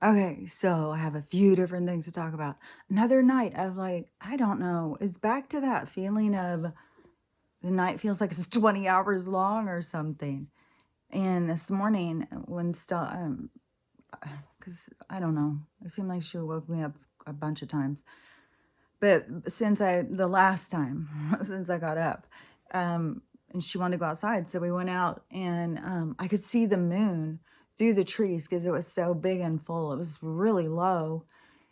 Okay, so I have a few different things to talk about. Another night of like, I don't know, it's back to that feeling of the night feels like it's 20 hours long or something. And this morning, when still, because I don't know, it seemed like she woke me up a bunch of times. But the last time, since I got up, and she wanted to go outside. So we went out and I could see the moon through the trees because it was so big and full. It was really low,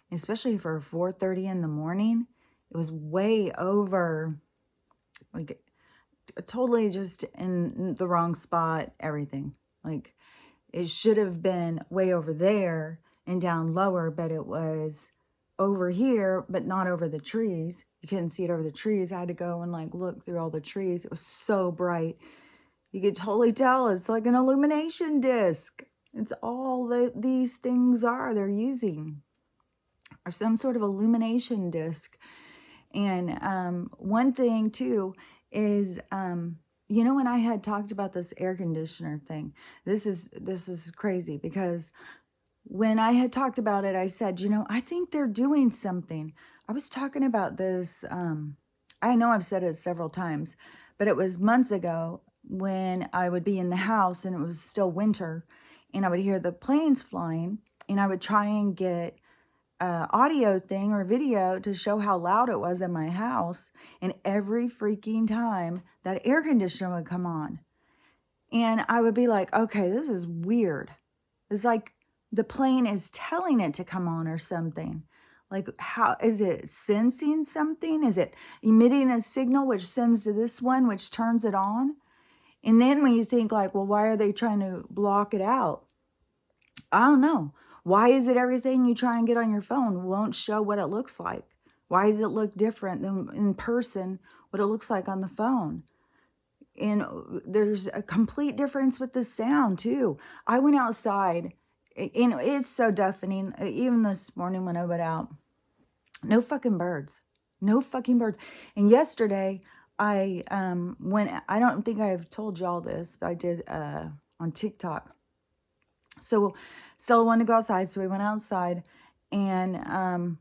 especially for 4:30 in the morning. It was way over, like totally just in the wrong spot, everything. Like it should have been way over there and down lower, but it was over here, but not over the trees. You couldn't see it over the trees. I had to go and like look through all the trees. It was so bright. You could totally tell it's like an illumination disc. It's all that these things are they're using, or some sort of illumination disc. And one thing too is, when I had talked about this air conditioner thing, this is crazy because when I had talked about it, I said, I think they're doing something. I was talking about this. I know I've said it several times, but it was months ago when I would be in the house and it was still winter, and I would hear the planes flying, and I would try and get audio thing or video to show how loud it was in my house. And every freaking time that air conditioner would come on. And I would be like, okay, this is weird. It's like the plane is telling it to come on or something. Like, how is it sensing something? Is it emitting a signal which sends to this one, which turns it on? And then when you think like, well, why are they trying to block it out? I don't know. Why is it everything you try and get on your phone won't show what it looks like? Why does it look different than in person what it looks like on the phone? And there's a complete difference with the sound too. I went outside, and it's so deafening. Even this morning when I went out, no fucking birds. No fucking birds. And yesterday, I don't think I've told y'all this, but I did on TikTok. So Stella wanted to go outside, so we went outside, and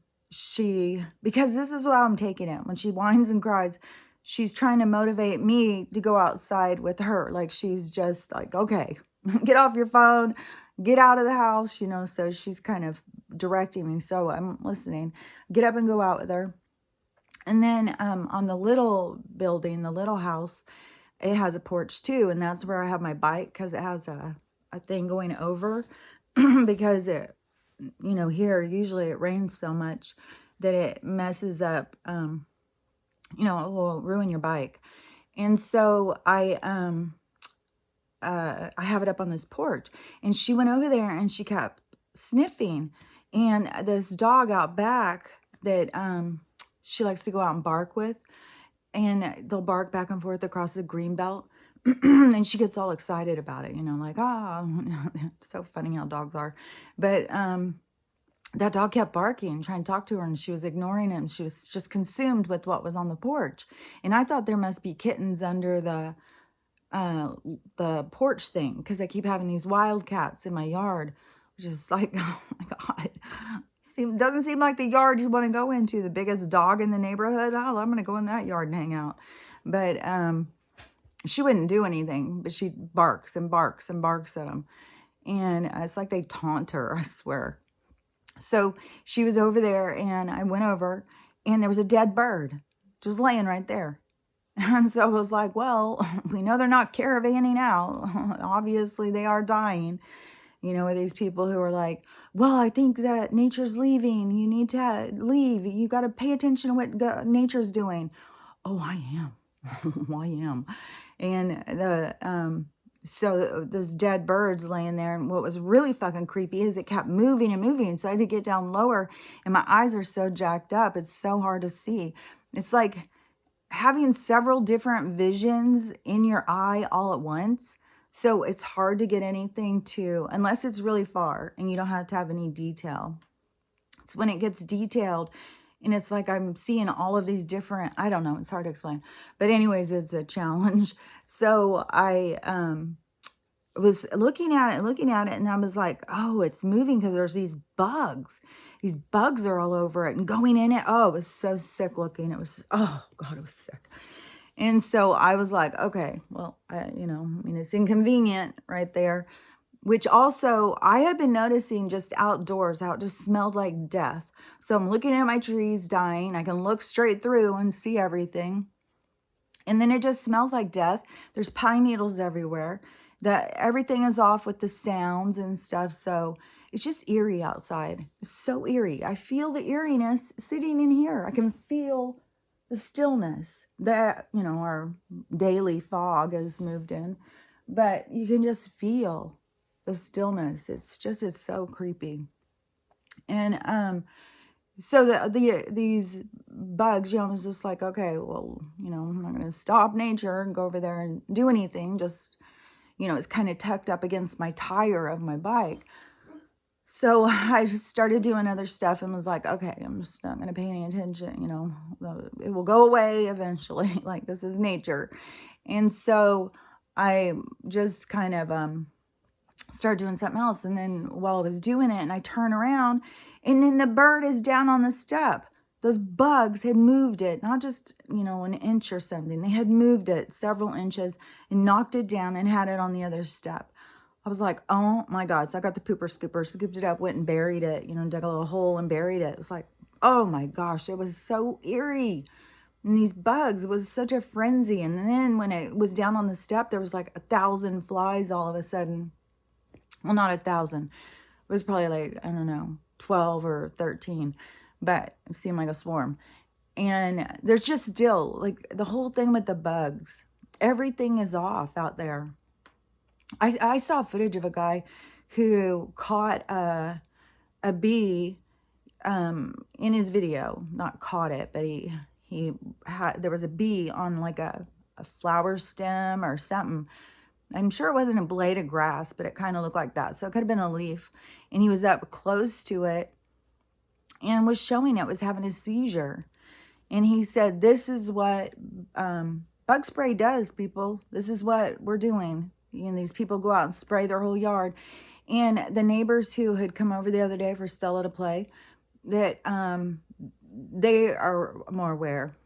because this is how I'm taking it. When she whines and cries, she's trying to motivate me to go outside with her. Like she's just like, okay, get off your phone, get out of the house, so she's kind of directing me. So I'm listening. Get up and go out with her. And then on the little building, the little house, it has a porch too. And that's where I have my bike because it has a thing going over because here usually it rains so much that it messes up, it will ruin your bike. And so I have it up on this porch, and she went over there and she kept sniffing, and this dog out back that she likes to go out and bark with, and they'll bark back and forth across the green belt. And she gets all excited about it, like, so funny how dogs are. But that dog kept barking, trying to talk to her, and she was ignoring him. She was just consumed with what was on the porch. And I thought there must be kittens under the porch thing, because I keep having these wildcats in my yard, which is like, oh my God. Doesn't seem like the yard you want to go into. The biggest dog in the neighborhood. Oh, I'm going to go in that yard and hang out. But she wouldn't do anything, but she barks and barks and barks at them. And it's like they taunt her, I swear. So she was over there, and I went over, and there was a dead bird just laying right there. And so I was like, well, we know they're not caravanning out. Obviously, they are dying. With these people who are like, well, I think that nature's leaving. You need to leave. You got to pay attention to what nature's doing. Oh, I am. I am. And so this dead bird's laying there. And what was really fucking creepy is it kept moving and moving. So I had to get down lower, and my eyes are so jacked up. It's so hard to see. It's like having several different visions in your eye all at once. So it's hard to get anything unless it's really far and you don't have to have any detail. It's when it gets detailed, and it's like I'm seeing all of these different, I don't know, it's hard to explain. But anyways, it's a challenge. So I was looking at it, and I was like, oh, it's moving because there's these bugs. These bugs are all over it and going in it. Oh, it was so sick looking. It was, oh God, it was sick. And so I was like, okay, well, it's inconvenient right there. Which also, I had been noticing just outdoors, how it just smelled like death. So I'm looking at my trees dying. I can look straight through and see everything. And then it just smells like death. There's pine needles everywhere. Everything is off with the sounds and stuff. So it's just eerie outside. It's so eerie. I feel the eeriness sitting in here. I can feel the stillness that, our daily fog has moved in. But you can just feel the stillness. It's so creepy. And so these bugs, I was just like, okay, well, I'm not going to stop nature and go over there and do anything. Just, it's kind of tucked up against my tire of my bike. So I just started doing other stuff and was like, okay, I'm just not going to pay any attention. It will go away eventually. Like, this is nature. And so I just kind of started doing something else. And then while I was doing it, and I turn around, and then the bird is down on the step. Those bugs had moved it, not just, an inch or something. They had moved it several inches and knocked it down and had it on the other step. I was like, oh my God. So I got the pooper scooper, scooped it up, went and buried it, dug a little hole and buried it. It was like, oh my gosh, it was so eerie. And these bugs, it was such a frenzy. And then when it was down on the step, there was like 1,000 flies all of a sudden. Well, not 1,000. It was probably like, I don't know, 12 or 13. But it seemed like a swarm. And there's just still, like, the whole thing with the bugs. Everything is off out there. I saw footage of a guy who caught a bee in his video. Not caught it, but he had, there was a bee on like a flower stem or something. I'm sure it wasn't a blade of grass, but it kind of looked like that. So it could have been a leaf. And he was up close to it and was showing it was having a seizure. And he said, this is what bug spray does, people. This is what we're doing. These people go out and spray their whole yard. And the neighbors who had come over the other day for Stella to play, that they are more aware.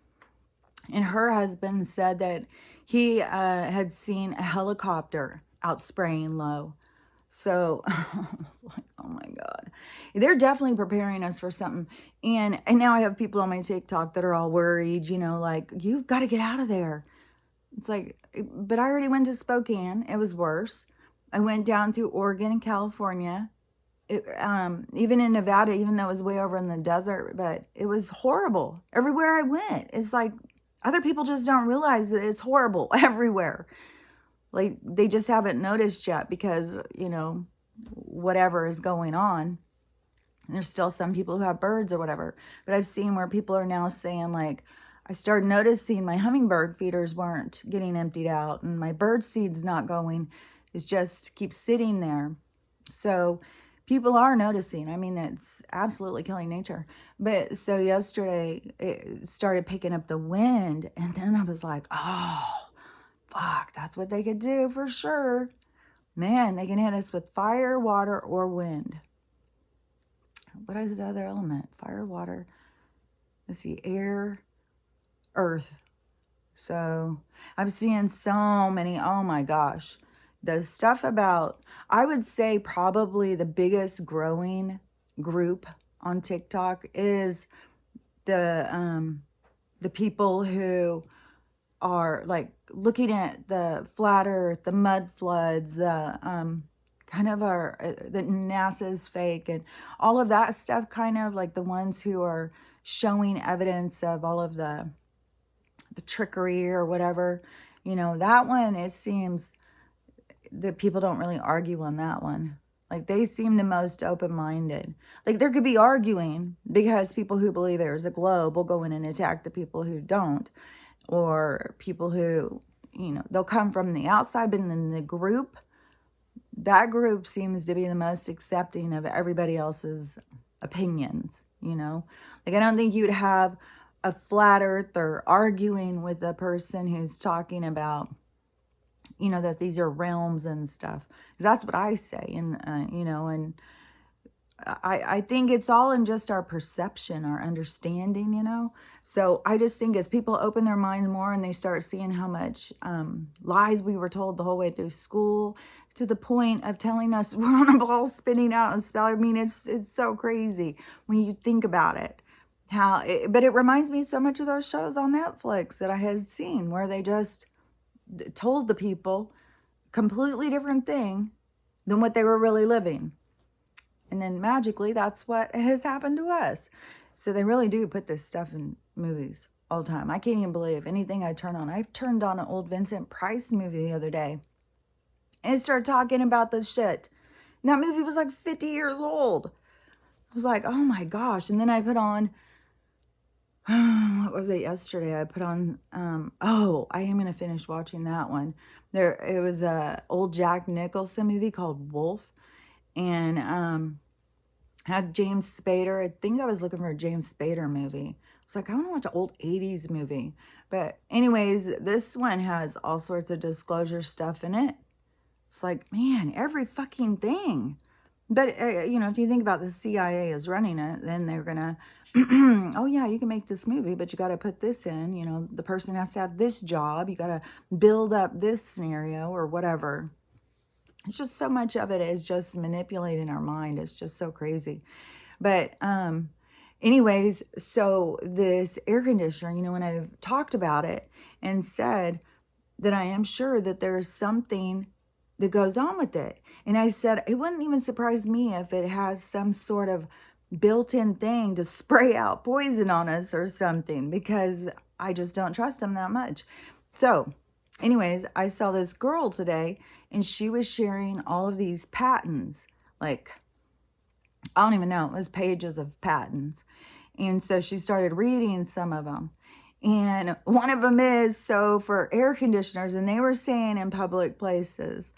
And her husband said that he had seen a helicopter out spraying low. So I was like, oh my God. They're definitely preparing us for something. And now I have people on my TikTok that are all worried, like, you've got to get out of there. It's like, but I already went to Spokane. It was worse. I went down through Oregon and California. Even in Nevada, even though it was way over in the desert, but it was horrible. Everywhere I went, it's like other people just don't realize that it's horrible everywhere. Like, they just haven't noticed yet because, whatever is going on. And there's still some people who have birds or whatever. But I've seen where people are now saying, like, I started noticing my hummingbird feeders weren't getting emptied out and my bird seed's not going. It just keeps sitting there. So people are noticing. I mean, it's absolutely killing nature. But so yesterday it started picking up the wind. And then I was like, oh, fuck, that's what they could do for sure. Man, they can hit us with fire, water, or wind. What is the other element? Fire, water. Let's see, air, earth. So I'm seeing so many, oh my gosh. The stuff about, I would say probably the biggest growing group on TikTok is the people who are like looking at the flat earth, the mud floods, the kind of the NASA's fake and all of that stuff, kind of like the ones who are showing evidence of all of the trickery or whatever. That one, it seems that people don't really argue on that one. Like, they seem the most open-minded. Like, there could be arguing because people who believe there's a globe will go in and attack the people who don't. Or people who, they'll come from the outside, but in the group, that group seems to be the most accepting of everybody else's opinions, Like, I don't think you'd have a flat earther arguing with a person who's talking about, that these are realms and stuff. 'Cause that's what I say. And, and I think it's all in just our perception, our understanding. So I just think as people open their minds more and they start seeing how much lies we were told the whole way through school, to the point of telling us we're on a ball spinning out and spell. I mean, it's so crazy when you think about it. But it reminds me so much of those shows on Netflix that I had seen where they just told the people completely different thing than what they were really living. And then magically, that's what has happened to us. So they really do put this stuff in movies all the time. I can't even believe anything I turn on. I turned on an old Vincent Price movie the other day. And it started talking about this shit. And that movie was like 50 years old. I was like, oh my gosh. And then I put on, what was it yesterday? I put on, I am going to finish watching that one. It was a old Jack Nicholson movie called Wolf. And had James Spader. I think I was looking for a James Spader movie. I was like, I want to watch an old 80s movie. But anyways, this one has all sorts of disclosure stuff in it. It's like, man, every fucking thing. But, if you think about the CIA is running it, then they're going to, oh yeah, you can make this movie, but you got to put this in. The person has to have this job. You got to build up this scenario or whatever. It's just so much of it is just manipulating our mind. It's just so crazy. But anyways, so this air conditioner, when I've talked about it and said that I am sure that there's something that goes on with it. And I said, it wouldn't even surprise me if it has some sort of built-in thing to spray out poison on us or something, because I just don't trust them that much. So anyways, I saw this girl today and she was sharing all of these patents, like, I don't even know, it was pages of patents. And so she started reading some of them. And one of them is, so for air conditioners, and they were saying in public places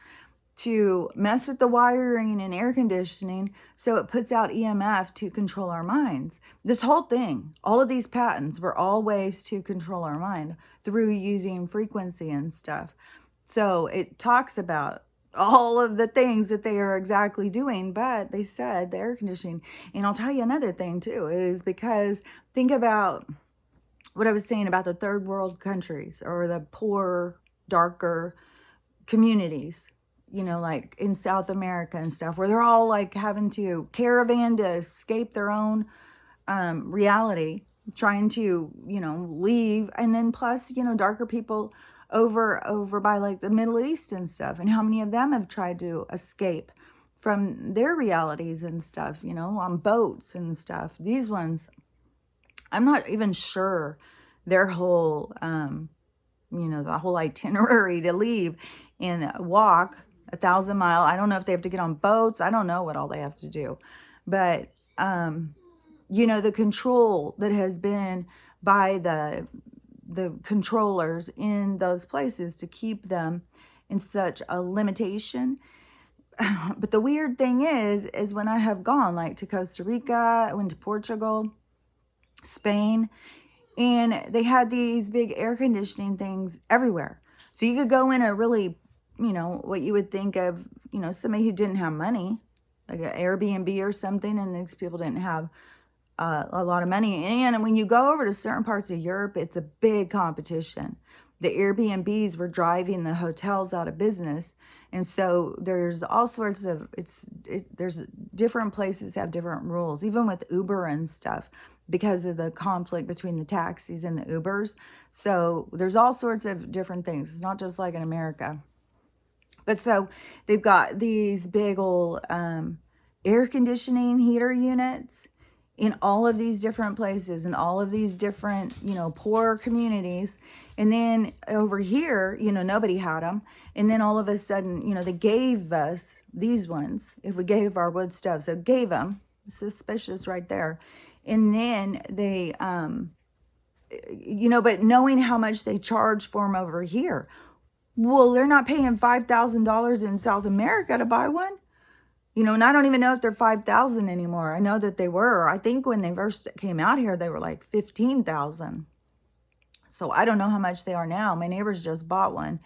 to mess with the wiring and air conditioning so it puts out EMF to control our minds. This whole thing, all of these patents were all ways to control our mind through using frequency and stuff. So it talks about all of the things that they are exactly doing, but they said the air conditioning. And I'll tell you another thing too, is because think about what I was saying about the third world countries or the poor, darker communities, like in South America and stuff, where they're all like having to caravan to escape their own reality, trying to, leave. And then plus, darker people over by like the Middle East and stuff. And how many of them have tried to escape from their realities and stuff, on boats and stuff. These ones, I'm not even sure their whole, the whole itinerary to leave and walk 1,000 miles. I don't know if they have to get on boats. I don't know what all they have to do. But, the control that has been by the controllers in those places to keep them in such a limitation. But the weird thing is when I have gone like to Costa Rica, I went to Portugal, Spain, and they had these big air conditioning things everywhere. So you could go in a really, what you would think of, somebody who didn't have money, like an Airbnb or something, and these people didn't have a lot of money. And when you go over to certain parts of Europe, it's a big competition. The Airbnbs were driving the hotels out of business. And so there's all sorts of, there's different places have different rules, even with Uber and stuff, because of the conflict between the taxis and the Ubers. So there's all sorts of different things. It's not just like in America. But so they've got these big old air conditioning heater units in all of these different places and all of these different, poor communities. And then over here, nobody had them. And then all of a sudden, they gave us these ones. If we gave our wood stove, so gave them, suspicious right there. And then they, but knowing how much they charge for them over here. Well, they're not paying $5,000 in South America to buy one. And I don't even know if they're 5,000 anymore. I know that they were. I think when they first came out here, they were like 15,000. So I don't know how much they are now. My neighbors just bought one.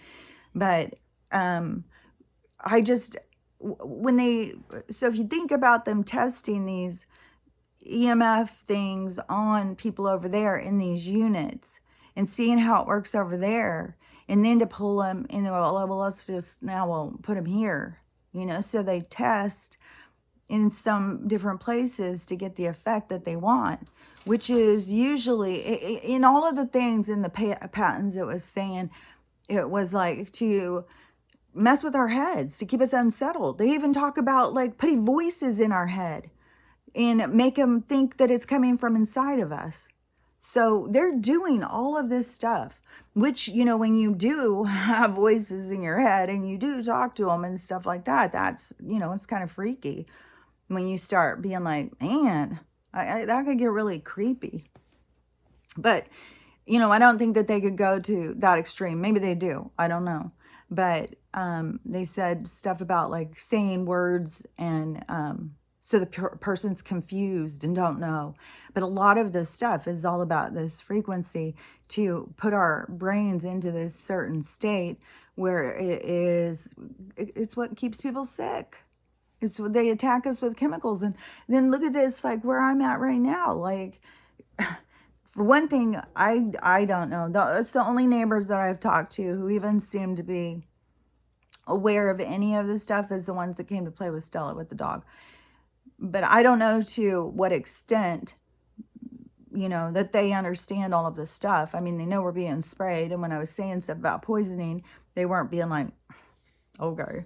But I just, when they, so if you think about them testing these EMF things on people over there in these units and seeing how it works over there, and then to pull them in, well, let's just, now we'll put them here, so they test in some different places to get the effect that they want, which is usually in all of the things in the patents, it was saying it was like to mess with our heads, to keep us unsettled. They even talk about like putting voices in our head and make them think that it's coming from inside of us. So they're doing all of this stuff, which, when you do have voices in your head and you do talk to them and stuff like that, that's, it's kind of freaky when you start being like, man, that could get really creepy. But, I don't think that they could go to that extreme. Maybe they do. I don't know. But they said stuff about like saying words and so the person's confused and don't know. But a lot of this stuff is all about this frequency to put our brains into this certain state where it's what keeps people sick. It's what they attack us with chemicals. And then look at this, like where I'm at right now. Like, for one thing, I don't know. It's the only neighbors that I've talked to who even seem to be aware of any of this stuff is the ones that came to play with Stella with the dog. But I don't know to what extent, that they understand all of this stuff. I mean, they know we're being sprayed. And when I was saying stuff about poisoning, they weren't being like, okay.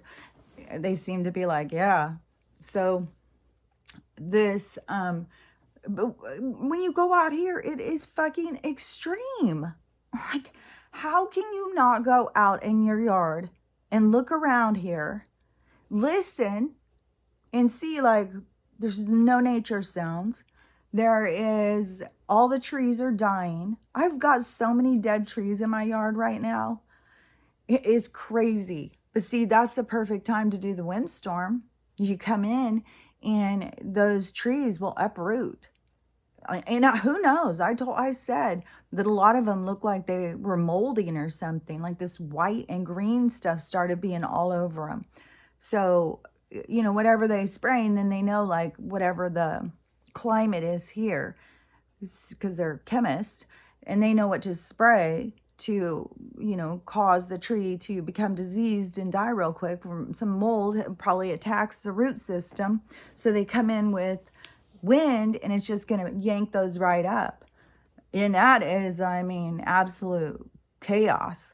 They seem to be like, yeah. So this, but when you go out here, it is fucking extreme. Like, how can you not go out in your yard and look around here, listen, and see, like, there's no nature sounds. There is, all the trees are dying. I've got so many dead trees in my yard right now. It is crazy. But see, that's the perfect time to do the windstorm. You come in and those trees will uproot. And who knows? I said that a lot of them look like they were molding or something. Like this white and green stuff started being all over them. So, whatever they spray, and then they know like whatever the climate is here, because they're chemists, and they know what to spray to, cause the tree to become diseased and die real quick from some mold. It probably attacks the root system. So they come in with wind and it's just going to yank those right up. And that is, absolute chaos.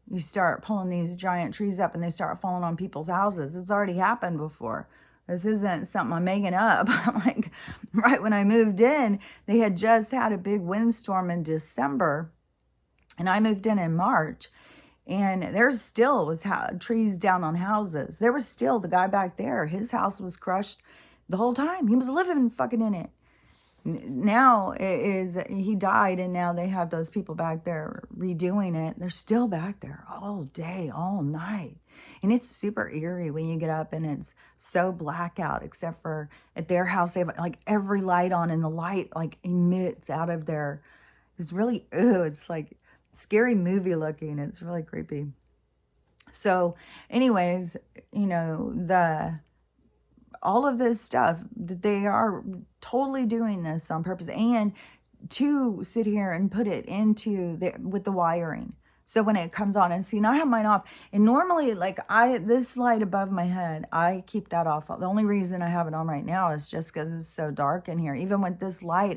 You start pulling these giant trees up and they start falling on people's houses. It's already happened before. This isn't something I'm making up. Like right when I moved in, they had just had a big windstorm in December. And I moved in March, and there still was trees down on houses. There was still the guy back there. His house was crushed the whole time. He was living fucking in it. Now he died, and now they have those people back there redoing it. They're still back there all day, all night. And it's super eerie when you get up and it's so black out, except for at their house, they have like every light on, and the light like emits out of there. It's really, it's like scary movie looking. It's really creepy. So anyways, all of this stuff, they are totally doing this on purpose and to sit here and put it into with the wiring. So when it comes on, and see, now I have mine off, and normally like this light above my head, I keep that off. The only reason I have it on right now is just because it's so dark in here. Even with this light,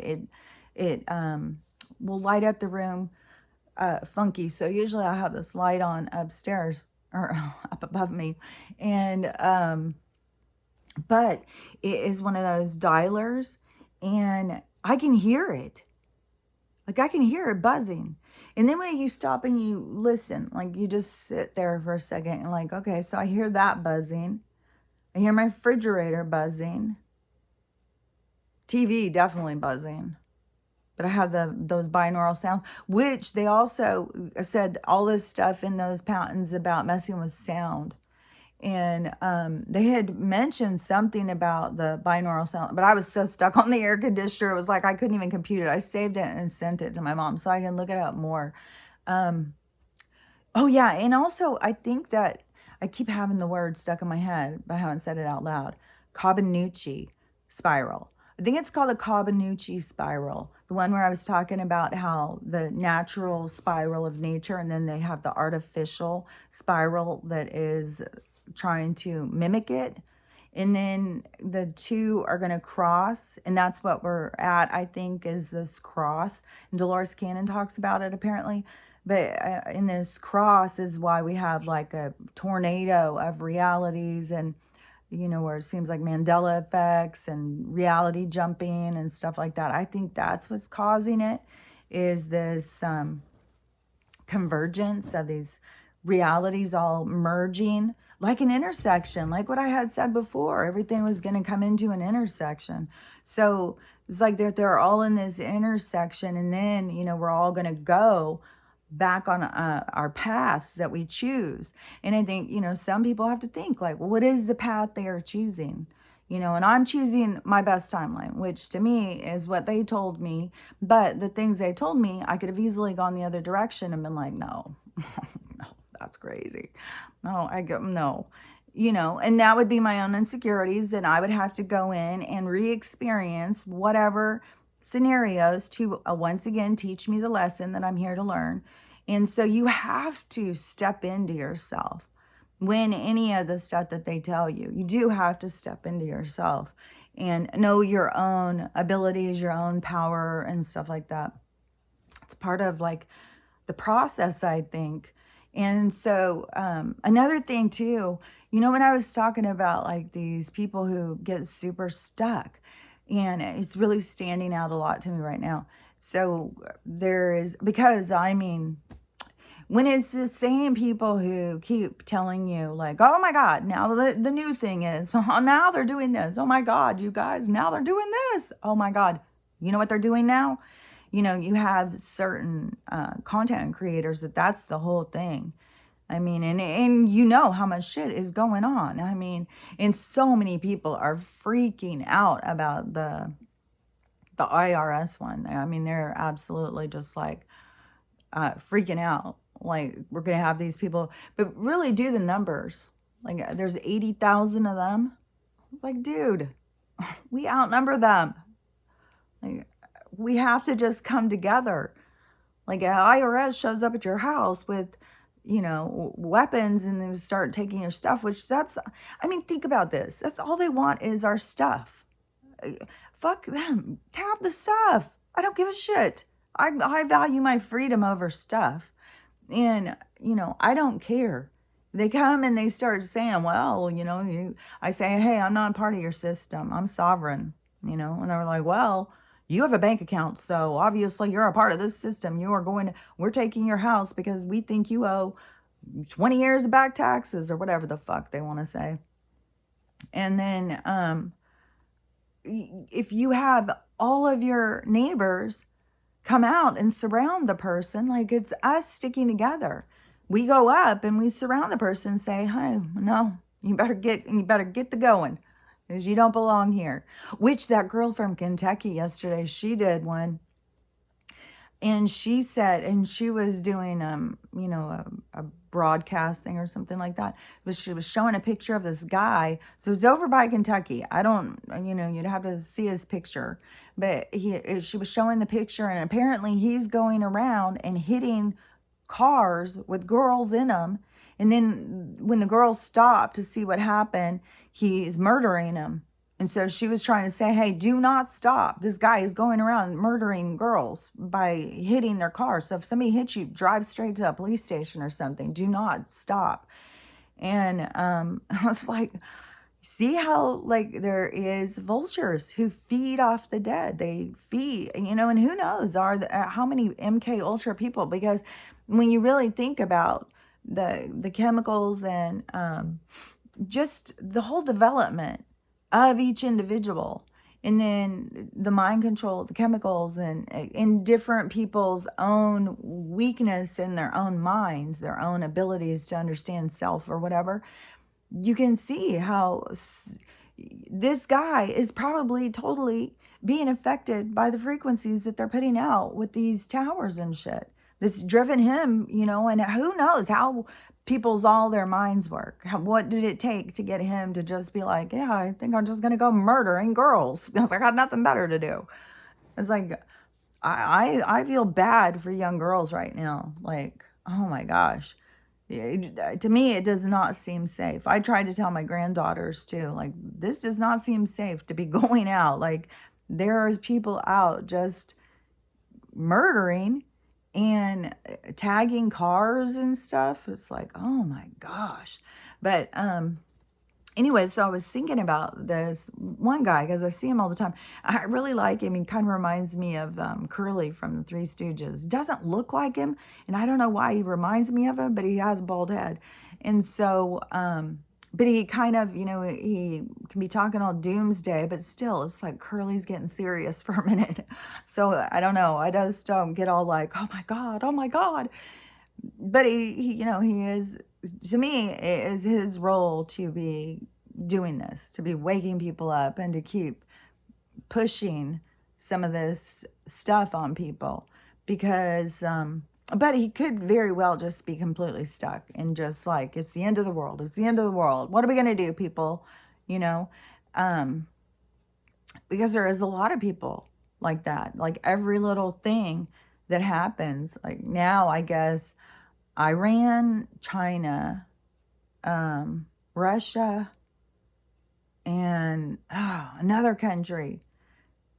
it will light up the room funky. So usually I have this light on upstairs or up above me, and but it is one of those dialers, and I can hear it. Like I can hear it buzzing. And then when you stop and you listen, like you just sit there for a second and like, okay, so I hear that buzzing. I hear my refrigerator buzzing. TV definitely buzzing. But I have those binaural sounds, which they also said all this stuff in those patents about messing with sound. And they had mentioned something about the binaural sound, but I was so stuck on the air conditioner. It was like I couldn't even compute it. I saved it and sent it to my mom so I can look it up more. Oh, yeah. And also, I think that I keep having the word stuck in my head, but I haven't said it out loud. Cabanucci spiral. I think it's called a Cabanucci spiral. The one where I was talking about how the natural spiral of nature, and then they have the artificial spiral that is trying to mimic it. And then the two are going to cross. And that's what we're at, I think, is this cross. And Dolores Cannon talks about it, apparently. But in this cross is why we have like a tornado of realities, and where it seems like Mandela effects and reality jumping and stuff like that. I think that's what's causing it, is this convergence of these realities all merging, like an intersection, like what I had said before. Everything was going to come into an intersection. So it's like they're all in this intersection, and then, we're all going to go back on our paths that we choose. And I think, some people have to think like, well, what is the path they are choosing? And I'm choosing my best timeline, which to me is what they told me. But the things they told me, I could have easily gone the other direction and been like, no, no, that's crazy. No, no. And that would be my own insecurities, and I would have to go in and re-experience whatever scenarios to once again teach me the lesson that I'm here to learn. And so you have to step into yourself when any of the stuff that they tell you. You do have to step into yourself and know your own abilities, your own power, and stuff like that. It's part of like the process, I think. And so another thing too, when I was talking about like these people who get super stuck, and it's really standing out a lot to me right now. So there is, because when it's the same people who keep telling you like, oh my God, now the new thing is, oh, now they're doing this. Oh my God, you guys, now they're doing this. Oh my God. You know what they're doing now? You have certain content creators that's the whole thing. And how much shit is going on. And so many people are freaking out about the IRS one. They're absolutely just like freaking out. Like, we're going to have these people, but really do the numbers. Like, there's 80,000 of them. Like, dude, we outnumber them. Like, we have to just come together. Like, an IRS shows up at your house with, weapons, and they start taking your stuff, which think about this. That's all they want is our stuff. Fuck them. Have the stuff. I don't give a shit. I value my freedom over stuff. And, I don't care. They come and they start saying, well, I say, hey, I'm not part of your system. I'm sovereign, and they're like, well, you have a bank account, so obviously you're a part of this system. We're taking your house because we think you owe 20 years of back taxes, or whatever the fuck they want to say. And then if you have all of your neighbors come out and surround the person, like, it's us sticking together. We go up and we surround the person and say, hey, no, you better get to going, because you don't belong here. Which that girl from Kentucky yesterday, she did one. And she said, and she was doing, a broadcasting or something like that. But she was showing a picture of this guy. So it's over by Kentucky. I don't, you'd have to see his picture. But she was showing the picture, and apparently he's going around and hitting cars with girls in them. And then when the girls stop to see what happened, he's murdering them. And so she was trying to say, hey, do not stop. This guy is going around murdering girls by hitting their cars. So if somebody hits you, drive straight to a police station or something. Do not stop. And I was like, see how, like, there is vultures who feed off the dead. They feed, and who knows how many MK Ultra people, because when you really think about the chemicals and just the whole development of each individual, and then the mind control, the chemicals, and in different people's own weakness in their own minds, their own abilities to understand self or whatever, you can see how this guy is probably totally being affected by the frequencies that they're putting out with these towers and shit. that's driven him, and who knows how all their minds work. What did it take to get him to just be like, yeah, I think I'm just going to go murdering girls because I got nothing better to do. It's like, I feel bad for young girls right now. Like, oh my gosh. To me, it does not seem safe. I try to tell my granddaughters too, like, this does not seem safe to be going out. Like, there's people out just murdering and tagging cars and stuff. It's like, oh my gosh. But anyway, so I was thinking about this one guy because I see him all the time. I really like him. He kind of reminds me of Curly from the Three Stooges. Doesn't look like him, and I don't know why he reminds me of him, but he has a bald head. And so, but he kind of, he can be talking all doomsday, but still, it's like Curly's getting serious for a minute. So I don't know. I just don't get all like, oh my God, oh my God. But he is, to me, it is his role to be doing this, to be waking people up and to keep pushing some of this stuff on people because, but he could very well just be completely stuck and just like, it's the end of the world. It's the end of the world. What are we going to do, people? Because there is a lot of people like that, like every little thing that happens. Like now, I guess Iran, China, Russia, and another country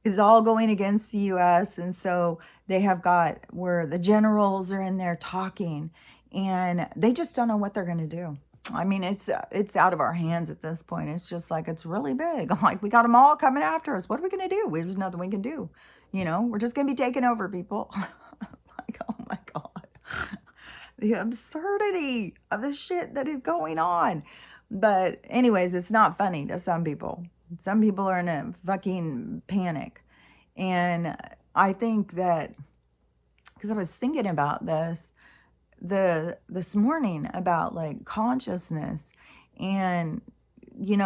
is all going against the U.S. And so they have got where the generals are in there talking and they just don't know what they're going to do. I mean, it's out of our hands at this point. It's just like, it's really big. Like, we got them all coming after us. What are we going to do? There's nothing we can do. We're just going to be taken over, people. Like, oh my God. The absurdity of the shit that is going on. But anyways, it's not funny to some people. Some people are in a fucking panic. And I think that, because I was thinking about this this morning about like consciousness and,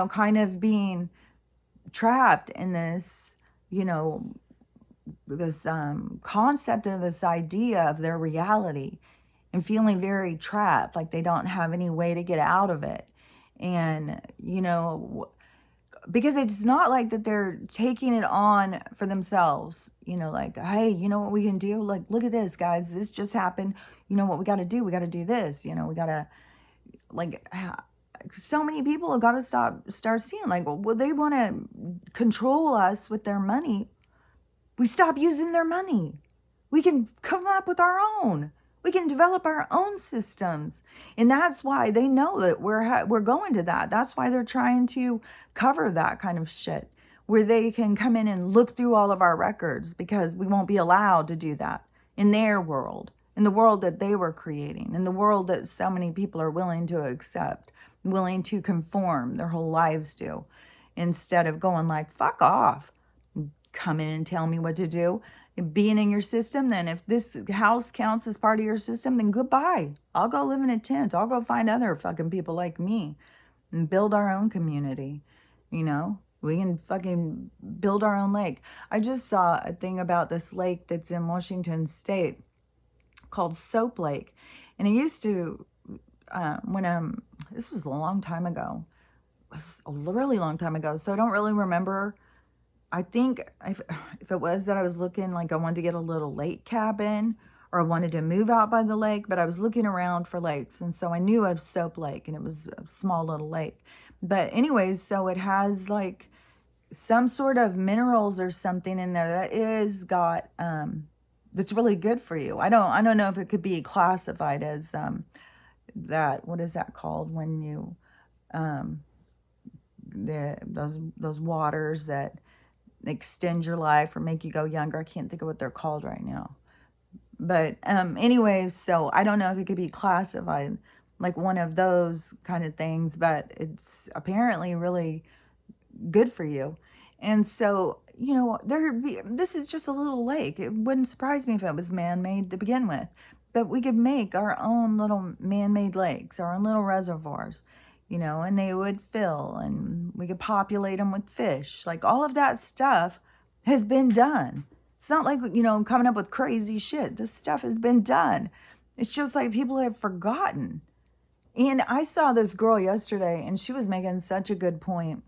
kind of being trapped in this, this concept of this idea of their reality and feeling very trapped, like they don't have any way to get out of it. And, because it's not like that they're taking it on for themselves, like, hey, you know what we can do? Like, look at this, guys. This just happened. You know what we got to do? We got to do this. We got to, like, so many people have got to start seeing, like, well, they want to control us with their money. We stop using their money. We can come up with our own. We can develop our own systems. And that's why they know that we're going to that. That's why they're trying to cover that kind of shit, where they can come in and look through all of our records, because we won't be allowed to do that in their world, in the world that they were creating, in the world that so many people are willing to accept, willing to conform their whole lives to, instead of going like, fuck off, come in and tell me what to do. Being in your system, then if this house counts as part of your system, then goodbye. I'll go live in a tent. I'll go find other fucking people like me and build our own community. We can fucking build our own lake. I just saw a thing about this lake that's in Washington State called Soap Lake. And it used to, this was a long time ago. It was a really long time ago. So I don't really remember. I think if it was that I was looking, like I wanted to get a little lake cabin, or I wanted to move out by the lake, but I was looking around for lakes. And so I knew of Soap Lake, and it was a small little lake. But anyways, so it has like some sort of minerals or something in there that is got, that's really good for you. I don't know if it could be classified as, that, what is that called when you, those waters that extend your life or make you go younger. I can't think of what they're called right now. But anyways, so I don't know if it could be classified like one of those kind of things, but it's apparently really good for you. And so, this is just a little lake. It wouldn't surprise me if it was man-made to begin with. But we could make our own little man-made lakes, our own little reservoirs. And they would fill, and we could populate them with fish. Like, all of that stuff has been done. It's not like, you know, coming up with crazy shit. This stuff has been done. It's just like people have forgotten. And I saw this girl yesterday, and she was making such a good point,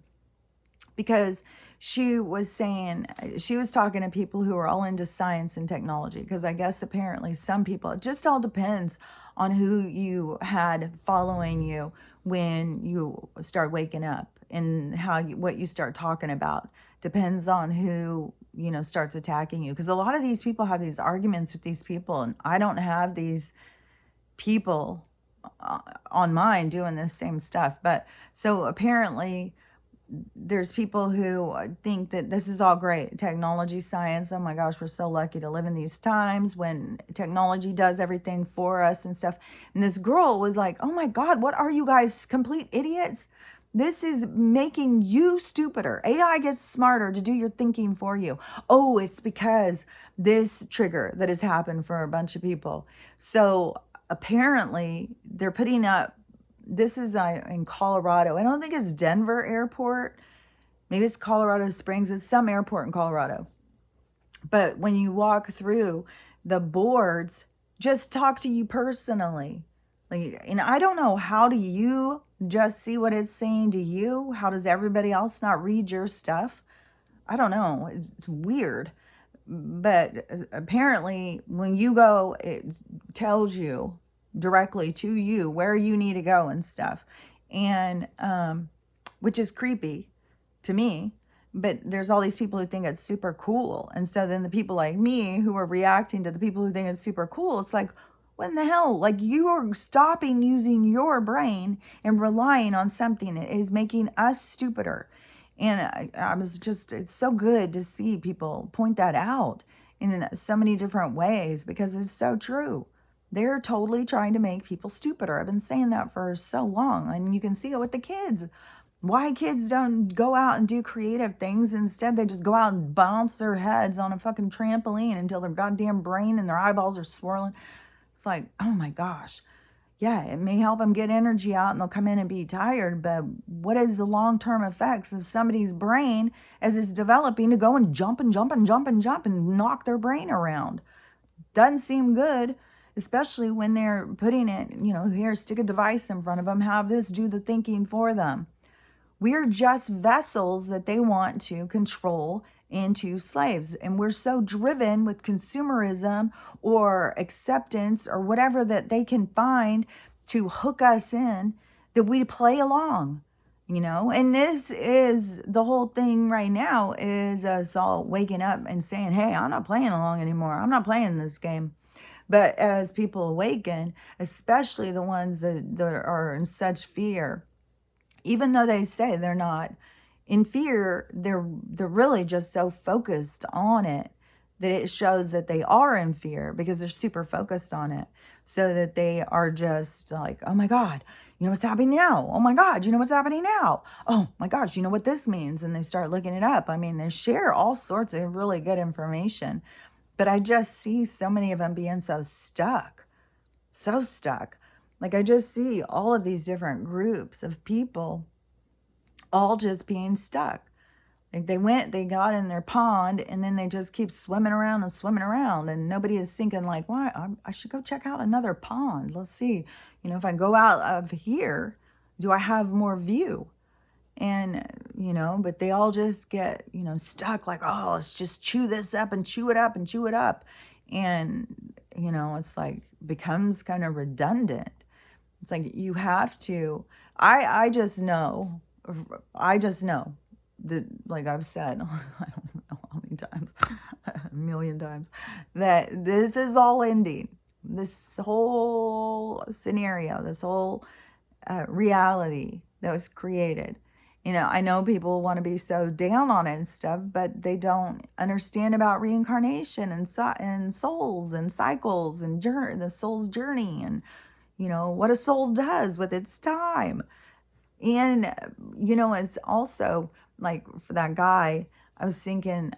because she was saying, she was talking to people who are all into science and technology, because I guess apparently some people, it just all depends on who you had following you when you start waking up, and how you, what you start talking about depends on who, you know, starts attacking you. Because a lot of these people have these arguments with these people, and I don't have these people on mine doing this same stuff. But so apparently there's people who think that this is all great technology, science. Oh my gosh, we're so lucky to live in these times when technology does everything for us and stuff. And this girl was like, oh my God, what are you guys, complete idiots? This is making you stupider. AI gets smarter to do your thinking for you. Oh, it's because this trigger that has happened for a bunch of people. So apparently they're putting up, this is in Colorado. I don't think it's Denver Airport. Maybe it's Colorado Springs. It's some airport in Colorado. But when you walk through, the boards just talk to you personally. Like, and I don't know, how do you just see what it's saying to you? How does everybody else not read your stuff? I don't know. It's weird. But apparently when you go, it tells you directly to you where you need to go and stuff. And which is creepy to me. But there's all these people who think it's super cool. And so then the people like me who are reacting to the people who think it's super cool, it's like, what in the hell? Like, you are stopping using your brain and relying on something that is making us stupider. And I was just, it's so good to see people point that out in so many different ways, because it's so true. They're totally trying to make people stupider. I've been saying that for so long. And you can see it with the kids. Why kids don't go out and do creative things. Instead, they just go out and bounce their heads on a fucking trampoline until their goddamn brain and their eyeballs are swirling. It's like, oh my gosh. Yeah, it may help them get energy out and they'll come in and be tired, but what is the long-term effects of somebody's brain as it's developing to go and jump and jump and jump and jump and knock their brain around? Doesn't seem good, especially when they're putting it, you know, here, stick a device in front of them, have this do the thinking for them. We're just vessels that they want to control into slaves. And we're so driven with consumerism or acceptance or whatever that they can find to hook us in, that we play along, you know. And this is the whole thing right now, is us all waking up and saying, hey, I'm not playing along anymore. I'm not playing this game. But as people awaken, especially the ones that are in such fear, even though they say they're not in fear, they're really just so focused on it that it shows that they are in fear, because they're super focused on it. So that they are just like, oh my God, you know what's happening now? Oh my God, you know what's happening now? Oh my gosh, you know what this means? And they start looking it up. I mean, they share all sorts of really good information. But I just see so many of them being so stuck. So stuck. Like, I just see all of these different groups of people all just being stuck. Like, they got in their pond, and then they just keep swimming around, and nobody is thinking like, why, I should go check out another pond. Let's see, you know, if I go out of here, do I have more view? And, you know, but they all just get, you know, stuck like, oh, let's just chew this up and chew it up and chew it up. And, you know, it's like, becomes kind of redundant. It's like, you have to, I just know that, like I've said, I don't know how many times, a million times, that this is all ending. This whole scenario, this whole reality that was created. You know, I know people want to be so down on it and stuff, but they don't understand about reincarnation and souls and cycles and the soul's journey, and, you know, what a soul does with its time. And, you know, it's also like, for that guy, I was thinking,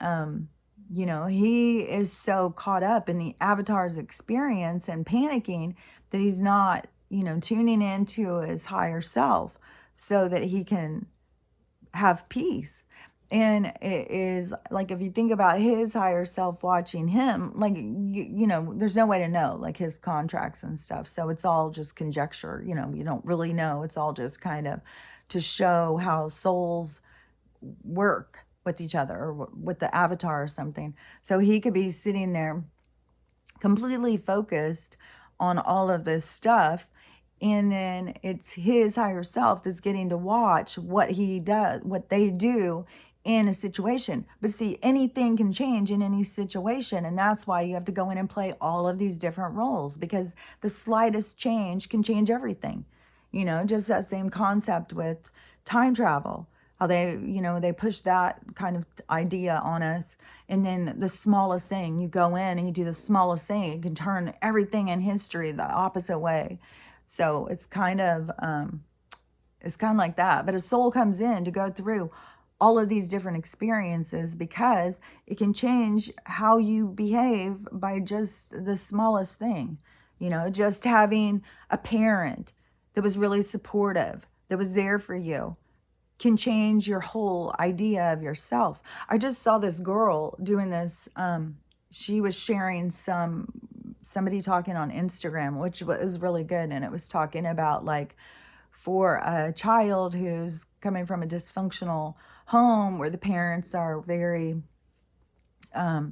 you know, he is so caught up in the avatar's experience and panicking that he's not, you know, tuning into his higher self so that he can have peace. And it is like, if you think about his higher self watching him, like, you know, there's no way to know, like, his contracts and stuff. So it's all just conjecture. You know, you don't really know. It's all just kind of to show how souls work with each other, or with the avatar or something. So he could be sitting there completely focused on all of this stuff, and then it's his higher self that's getting to watch what he does, what they do in a situation. But see, anything can change in any situation, and that's why you have to go in and play all of these different roles, because the slightest change can change everything. You know, just that same concept with time travel, how they, you know, they push that kind of idea on us. And then the smallest thing, you go in and you do the smallest thing, it can turn everything in history the opposite way. So it's kind of like that. But a soul comes in to go through all of these different experiences, because it can change how you behave by just the smallest thing. You know, just having a parent that was really supportive, that was there for you, can change your whole idea of yourself. I just saw this girl doing this. She was sharing somebody talking on Instagram, which was really good. And it was talking about, like, for a child who's coming from a dysfunctional home where the parents are very, I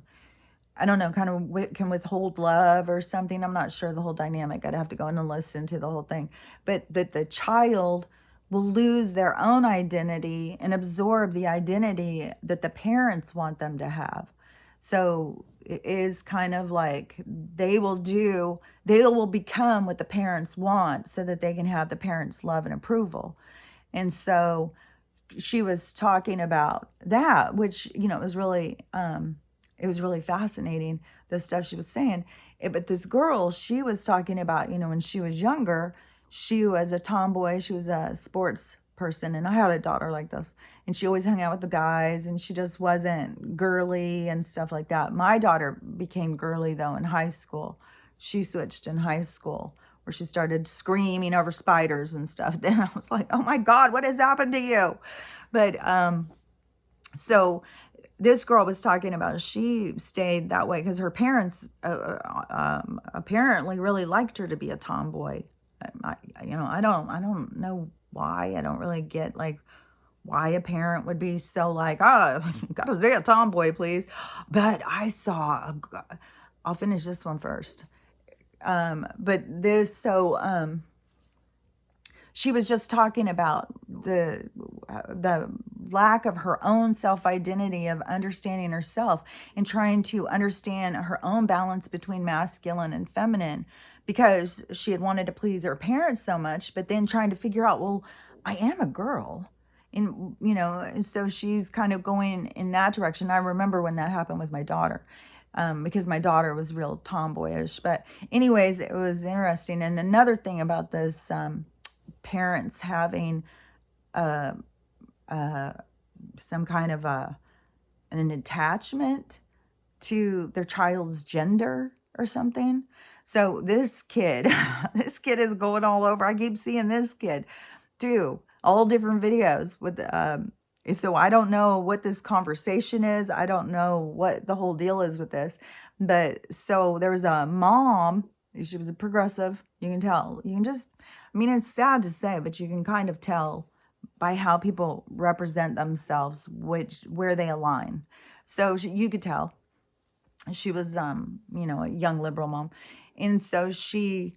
don't know, kind of can withhold love or something. I'm not sure the whole dynamic. I'd have to go in and listen to the whole thing. But that the child will lose their own identity and absorb the identity that the parents want them to have. So it is kind of like they will become what the parents want so that they can have the parents' love and approval. And so she was talking about that, which, you know, it was really fascinating, the stuff she was saying. But this girl, she was talking about, you know, when she was younger, she was a tomboy, she was a sports person. And I had a daughter like this, and she always hung out with the guys, and she just wasn't girly and stuff like that. My daughter became girly, though, in high school. She switched in high school, where she started screaming over spiders and stuff. Then I was like, oh my God, what has happened to you? But so this girl was talking about, she stayed that way because her parents apparently really liked her to be a tomboy. I don't know why. I don't really get, like, why a parent would be so like, oh, gotta stay a tomboy, please. But I'll finish this one first. But this, so she was just talking about the lack of her own self-identity, of understanding herself and trying to understand her own balance between masculine and feminine, because she had wanted to please her parents so much, but then trying to figure out, well, I am a girl. And, you know, and so she's kind of going in that direction. I remember when that happened with my daughter, because my daughter was real tomboyish. But anyways, it was interesting. And another thing about this, parents having some kind of an attachment to their child's gender or something. So this kid, this kid is going all over. I keep seeing this kid do all different videos with, so I don't know what this conversation is. I don't know what the whole deal is with this. But so there was a mom, she was a progressive. You can tell. You can just, I mean, it's sad to say, but you can kind of tell by how people represent themselves, where they align. So you could tell she was, you know, a young liberal mom. And so she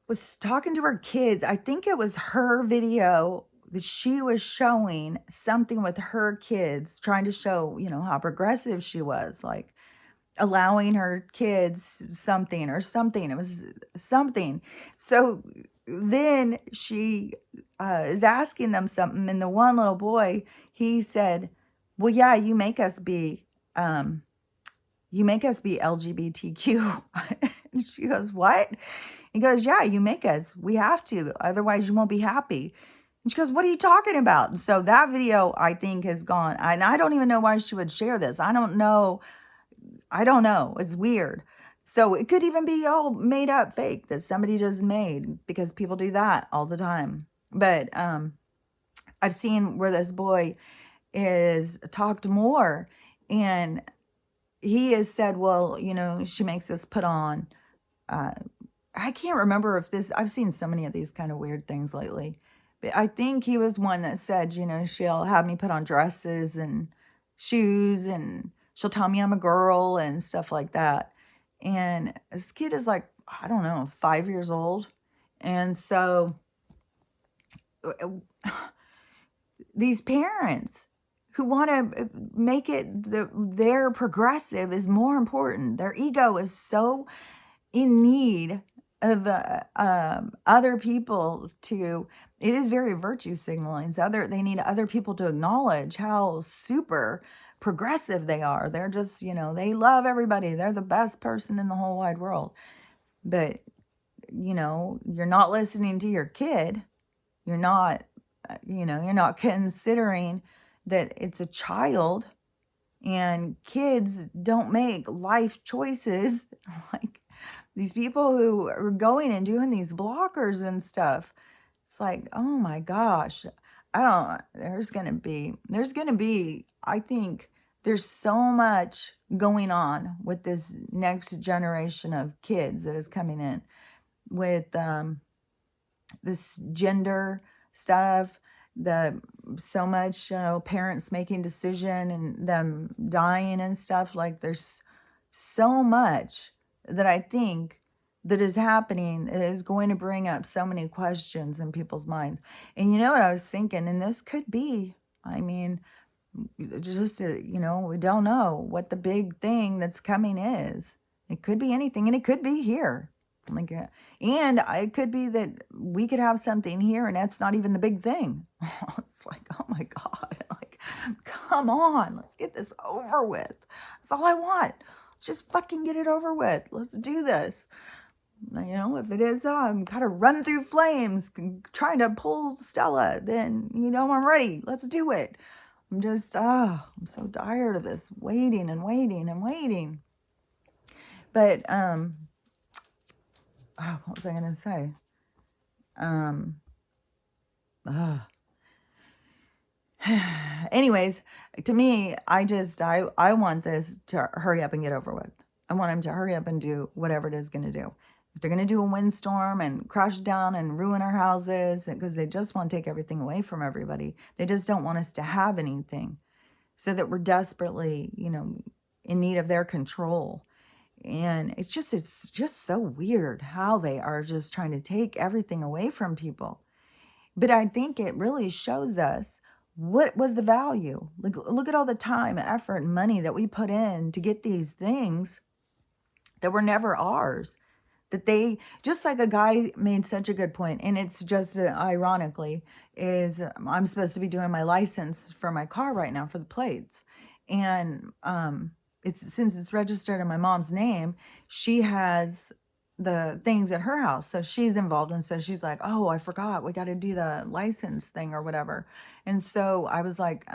was talking to her kids. I think it was her video that she was showing something with her kids, trying to show, you know, how progressive she was, like allowing her kids something or something. It was something. So then she is asking them something, and the one little boy, he said, well, yeah, you make us be LGBTQ. And she goes, what? He goes, yeah, you make us. We have to. Otherwise, you won't be happy. And she goes, what are you talking about? And so that video, I think, has gone. And I don't even know why she would share this. I don't know. It's weird. So it could even be all made up fake that somebody just made, because people do that all the time. But I've seen where this boy is talked more, and he has said, well, you know, she makes us put on, I can't remember if this, I've seen so many of these kind of weird things lately, but I think he was one that said, you know, she'll have me put on dresses and shoes, and she'll tell me I'm a girl and stuff like that. And this kid is like, I don't know, 5 years old. And so these parents who want to make it their progressive is more important. Their ego is so in need of other people to, it is very virtue signaling. They need other people to acknowledge how super progressive they are. They're just, you know, they love everybody. They're the best person in the whole wide world. But, you know, you're not listening to your kid. You're not, you know, you're not considering that it's a child, and kids don't make life choices. Like these people who are going and doing these blockers and stuff. It's like, oh my gosh, there's going to be, I think there's so much going on with this next generation of kids that is coming in with, this gender stuff, so much, you know, parents making decision and them dying and stuff. Like there's so much that I think that is happening is going to bring up so many questions in people's minds. And you know what I was thinking, and this could be, I mean, just, you know, we don't know what the big thing that's coming is. It could be anything, and it could be here. Like, and it could be that we could have something here, and that's not even the big thing. It's like, oh my God, like, come on, let's get this over with. That's all I want. Just fucking get it over with. Let's do this. You know, if it is, gotta run through flames, trying to pull Stella, then, you know, I'm ready. Let's do it. I'm just, I'm so tired of this waiting and waiting and waiting. But, what was I going to say? Anyways, to me, I want this to hurry up and get over with. I want him to hurry up and do whatever it is going to do. If they're going to do a windstorm and crash down and ruin our houses, because they just want to take everything away from everybody. They just don't want us to have anything, so that we're desperately, you know, in need of their control. And it's just so weird how they are just trying to take everything away from people. But I think it really shows us what was the value. Like, look at all the time, effort, and money that we put in to get these things that were never ours. That they, just like a guy made such a good point, and it's just ironically, is I'm supposed to be doing my license for my car right now for the plates. And since it's registered in my mom's name, she has the things at her house. So she's involved. And so she's like, oh, I forgot. We got to do the license thing or whatever. And so I was like,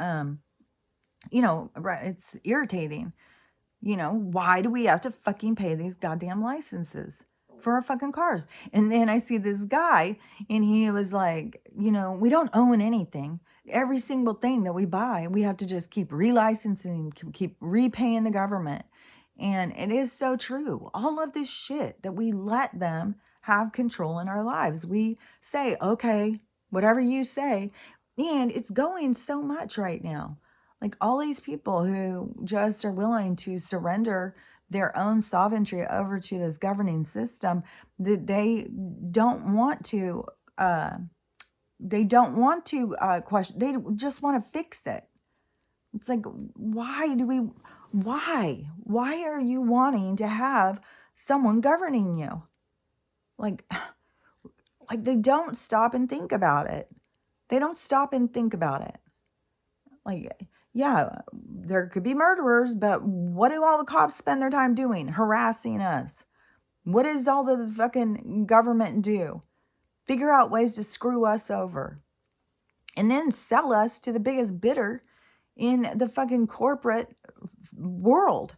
you know, it's irritating. You know, why do we have to fucking pay these goddamn licenses for our fucking cars? And then I see this guy, and he was like, you know, we don't own anything. Every single thing that we buy, we have to just keep relicensing, keep repaying the government. And it is so true. All of this shit that we let them have control in our lives. We say, okay, whatever you say. And it's going so much right now. Like all these people who just are willing to surrender their own sovereignty over to this governing system, that they don't want to question. They just want to fix it. It's like, why are you wanting to have someone governing you? Like they don't stop and think about it. Like, yeah, there could be murderers, but what do all the cops spend their time doing? Harassing us. What does all the fucking government do? Figure out ways to screw us over. And then sell us to the biggest bidder in the fucking corporate world.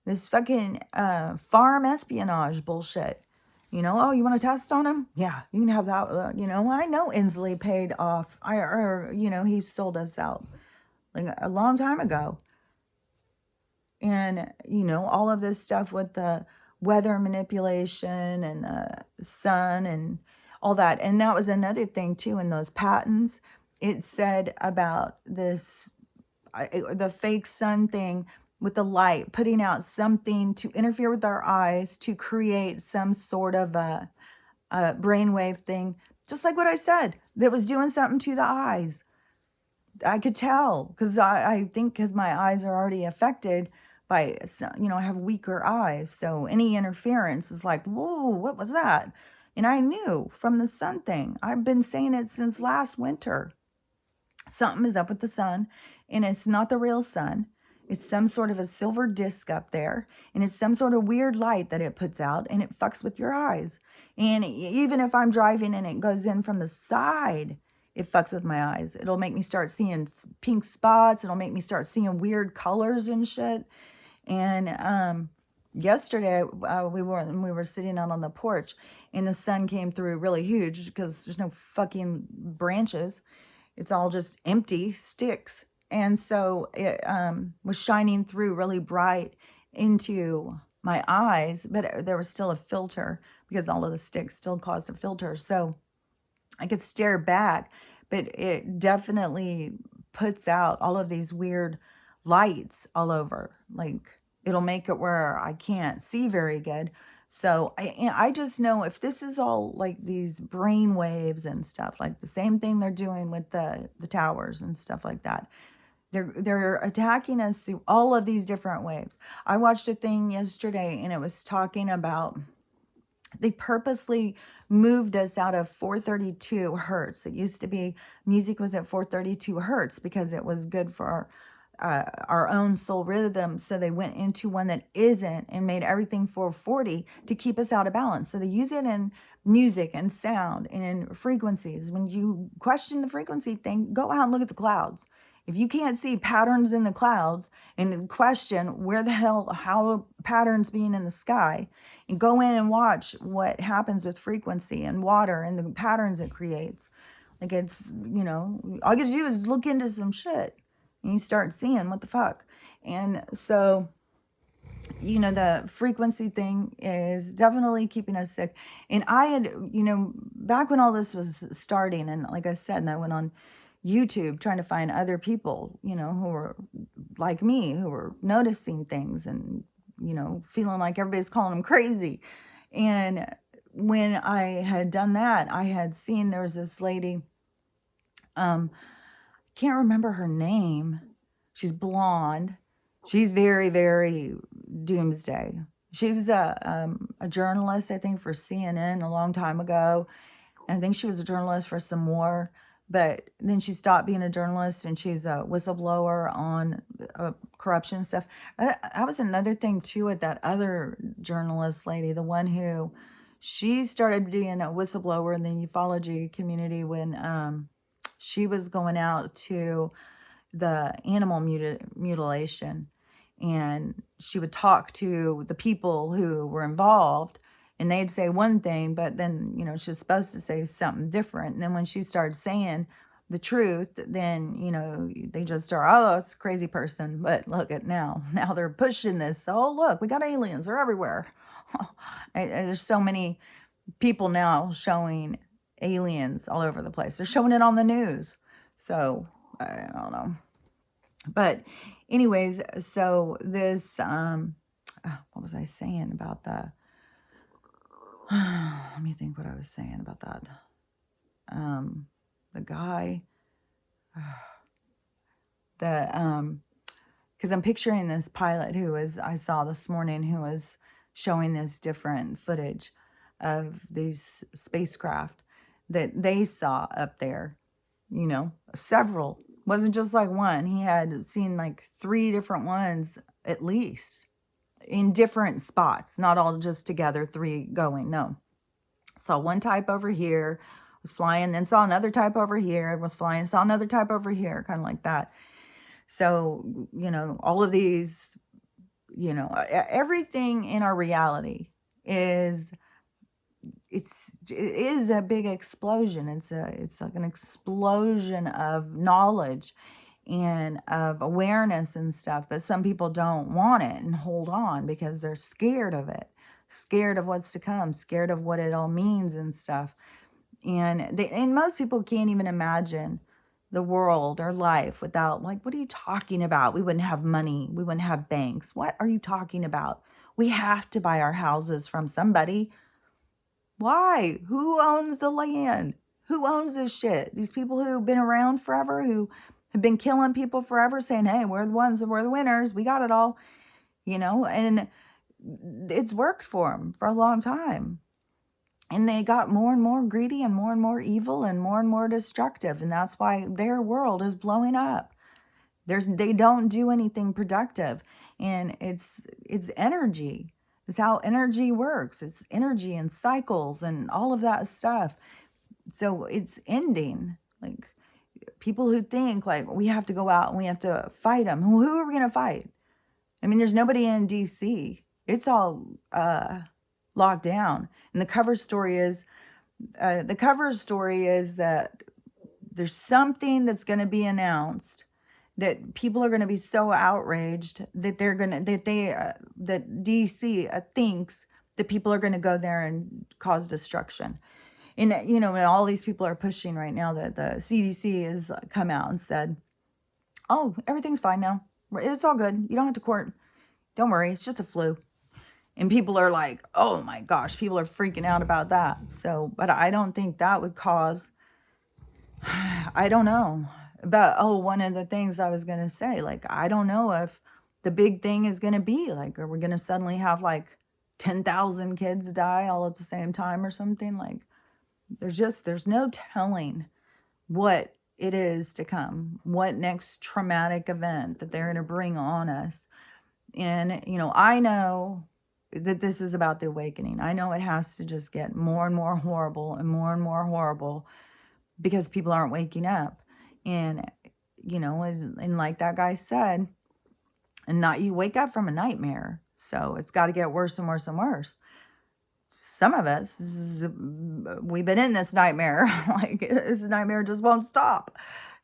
This fucking farm espionage bullshit. You know, oh, you want to test on him? Yeah, you can have that. You know, I know Inslee paid off. He sold us out. like a long time ago. And, all of this stuff with the weather manipulation and the sun and all that. And that was another thing too in those patents. It said about this, the fake sun thing with the light, putting out something to interfere with our eyes to create some sort of a brainwave thing. Just like what I said, that was doing something to the eyes. I could tell because I think because my eyes are already affected by, I have weaker eyes. So any interference is like, whoa, what was that? And I knew from the sun thing. I've been saying it since last winter. Something is up with the sun, and it's not the real sun. It's some sort of a silver disc up there, and it's some sort of weird light that it puts out, and it fucks with your eyes. And even if I'm driving and it goes in from the side, it fucks with my eyes. It'll make me start seeing pink spots. It'll make me start seeing weird colors and shit. And yesterday we were sitting out on the porch, and the sun came through really huge because there's no fucking branches. It's all just empty sticks. And so it was shining through really bright into my eyes, but there was still a filter because all of the sticks still caused a filter. So I could stare back, but it definitely puts out all of these weird lights all over. Like it'll make it where I can't see very good. So I just know if this is all like these brain waves and stuff, like the same thing they're doing with the towers and stuff like that. They're attacking us through all of these different waves. I watched a thing yesterday and it was talking about they purposely moved us out of 432 hertz. It used to be music was at 432 hertz because it was good for our own soul rhythm. So they went into one that isn't and made everything 440 to keep us out of balance. So they use it in music and sound and in frequencies. When you question the frequency thing, go out and look at the clouds. If you can't see patterns in the clouds and question where the hell, how patterns being in the sky, and go in and watch what happens with frequency and water and the patterns it creates. Like it's, all you gotta do is look into some shit and you start seeing what the fuck. And so, the frequency thing is definitely keeping us sick. And I had, back when all this was starting, and like I said, and I went on YouTube trying to find other people, who were like me, who were noticing things and, feeling like everybody's calling them crazy. And when I had done that, I had seen there was this lady, can't remember her name. She's blonde. She's very, very doomsday. She was a journalist, I think, for CNN a long time ago. And I think she was a journalist for some more. But then she stopped being a journalist and she's a whistleblower on corruption and stuff. That was another thing, too, with that other journalist lady, the one who she started being a whistleblower in the ufology community when she was going out to the animal mutilation. And she would talk to the people who were involved. And they'd say one thing, but then, she's supposed to say something different. And then when she started saying the truth, then, they just start, oh, it's a crazy person. But look at now. Now they're pushing this. Oh, look, we got aliens. They're everywhere. There's so many people now showing aliens all over the place. They're showing it on the news. So, I don't know. But anyways, so this, what was I saying about the... let me think what I was saying about that. The guy, because I'm picturing this pilot I saw this morning, who was showing this different footage of these spacecraft that they saw up there, several. Wasn't just like one. He had seen like 3 different ones at least, in different spots, not all just together, 3 going. No. Saw one type over here, was flying, then saw another type over here, was flying, saw another type over here, kind of like that. So, all of these, everything in our reality it is a big explosion. It's like an explosion of knowledge. and of awareness and stuff. But some people don't want it and hold on because they're scared of it, scared of what's to come, scared of what it all means and stuff. And most people can't even imagine the world or life without, like, what are you talking about? We wouldn't have money. We wouldn't have banks. What are you talking about? We have to buy our houses from somebody. Why? Who owns the land? Who owns this shit? These people who've been around forever, who have been killing people forever, saying, hey, we're the ones, we're the winners. We got it all, and it's worked for them for a long time. And they got more and more greedy and more evil and more destructive. And that's why their world is blowing up. They don't do anything productive. And it's energy. It's how energy works. It's energy and cycles and all of that stuff. So it's ending. Like, people who think like we have to go out and we have to fight them. Who are we going to fight? I mean, there's nobody in DC. It's all locked down. And the cover story is that there's something that's going to be announced that people are going to be so outraged that that DC thinks that people are going to go there and cause destruction. And and all these people are pushing right now that the CDC has come out and said, oh, everything's fine now. It's all good. You don't have to court. Don't worry. It's just a flu. And people are like, oh my gosh, people are freaking out about that. So, but I don't think that would cause, I don't know. But, one of the things I was going to say, like, I don't know if the big thing is going to be, like, are we going to suddenly have, like, 10,000 kids die all at the same time or something? Like, there's no telling what it is to come, what next traumatic event that they're going to bring on us. And, I know that this is about the awakening. I know it has to just get more and more horrible because people aren't waking up. And, and like that guy said, and not you wake up from a nightmare. So it's got to get worse and worse and worse. Some of us, we've been in this nightmare. Like, this nightmare just won't stop.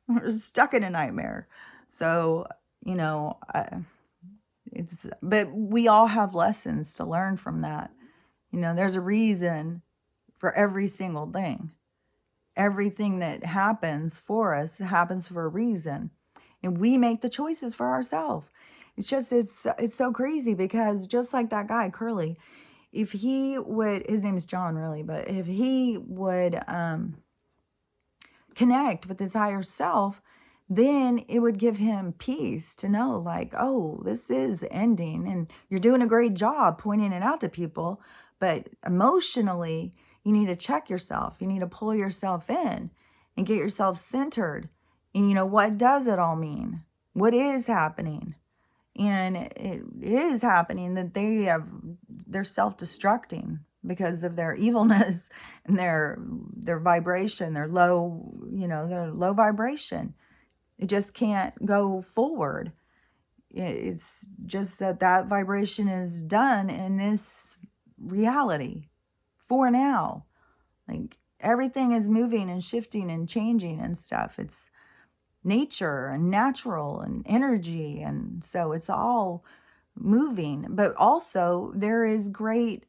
We're stuck in a nightmare. So, but we all have lessons to learn from that. There's a reason for every single thing. Everything that happens for us happens for a reason. And we make the choices for ourselves. It's so crazy because just like that guy, Curly, if he would, his name is John really, but if he would connect with his higher self, then it would give him peace to know, like, oh, this is ending and you're doing a great job pointing it out to people. But emotionally, you need to check yourself. You need to pull yourself in and get yourself centered. And what does it all mean? What is happening? And it is happening that they're self-destructing because of their evilness and their vibration, their low vibration. It just can't go forward. It's just that vibration is done in this reality for now. Like, everything is moving and shifting and changing and stuff. It's nature and natural and energy. And so it's all moving. But also there is great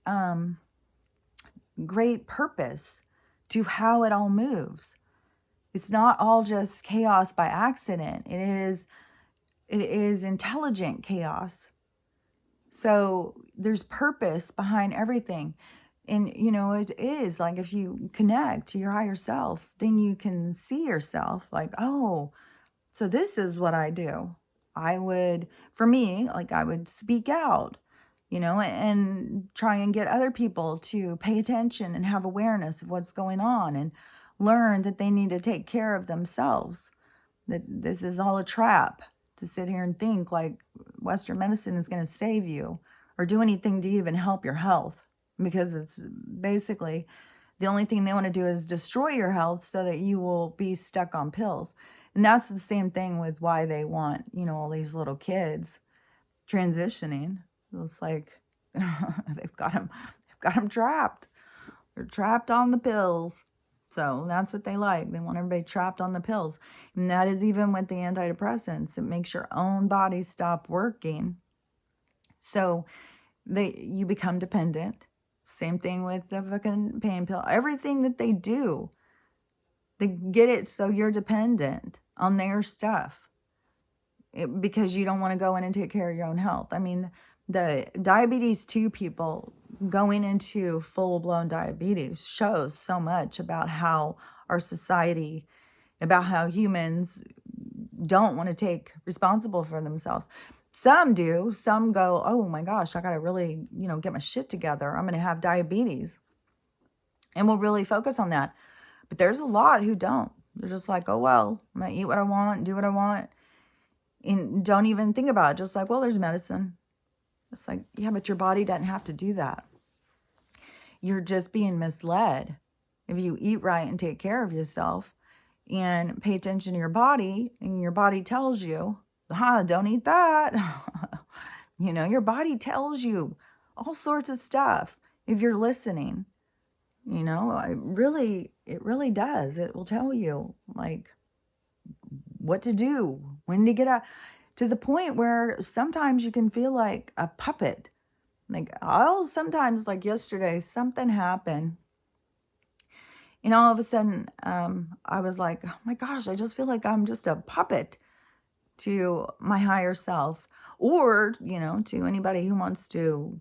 purpose to how it all moves. It's not all just chaos by accident. It is intelligent chaos. So there's purpose behind everything. And, it is like, if you connect to your higher self, then you can see yourself like, oh, so this is what I do. I would speak out, and try and get other people to pay attention and have awareness of what's going on and learn that they need to take care of themselves, that this is all a trap to sit here and think like Western medicine is going to save you or do anything to even help your health, because it's basically the only thing they want to do is destroy your health so that you will be stuck on pills. And that's the same thing with why they want, all these little kids transitioning. It's like they've got them trapped. They're trapped on the pills. So that's what they like. They want everybody trapped on the pills. And that is even with the antidepressants. It makes your own body stop working. So you become dependent. Same thing with the fucking pain pill. Everything that they do, they get it so you're dependent on their stuff. Because you don't want to go in and take care of your own health. I mean, the diabetes 2 people going into full-blown diabetes shows so much about how our society, about how humans don't want to take responsible for themselves. Some do. Some go, oh my gosh, I got to really, get my shit together. I'm going to have diabetes. And we'll really focus on that. But there's a lot who don't. They're just like, oh, well, I'm going to eat what I want, do what I want. And don't even think about it. Just like, well, there's medicine. It's like, yeah, but your body doesn't have to do that. You're just being misled. If you eat right and take care of yourself and pay attention to your body, and your body tells you, don't eat that. Your body tells you all sorts of stuff if you're listening. It really does. It will tell you, like, what to do, when to get out, to the point where sometimes you can feel like a puppet. Like, sometimes, like yesterday, something happened. And all of a sudden, I was like, oh my gosh, I just feel like I'm just a puppet to my higher self. Or, to anybody who wants to,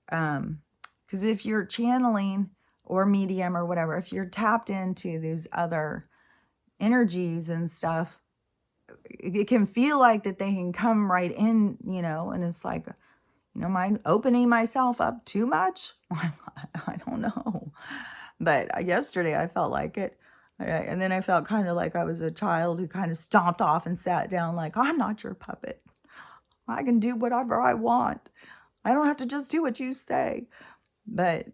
because if you're channeling or medium or whatever, if you're tapped into these other energies and stuff, it can feel like that they can come right in, and it's like, am I opening myself up too much? I don't know. But yesterday I felt like it. And then I felt kind of like I was a child who kind of stomped off and sat down like, I'm not your puppet. I can do whatever I want. I don't have to just do what you say. But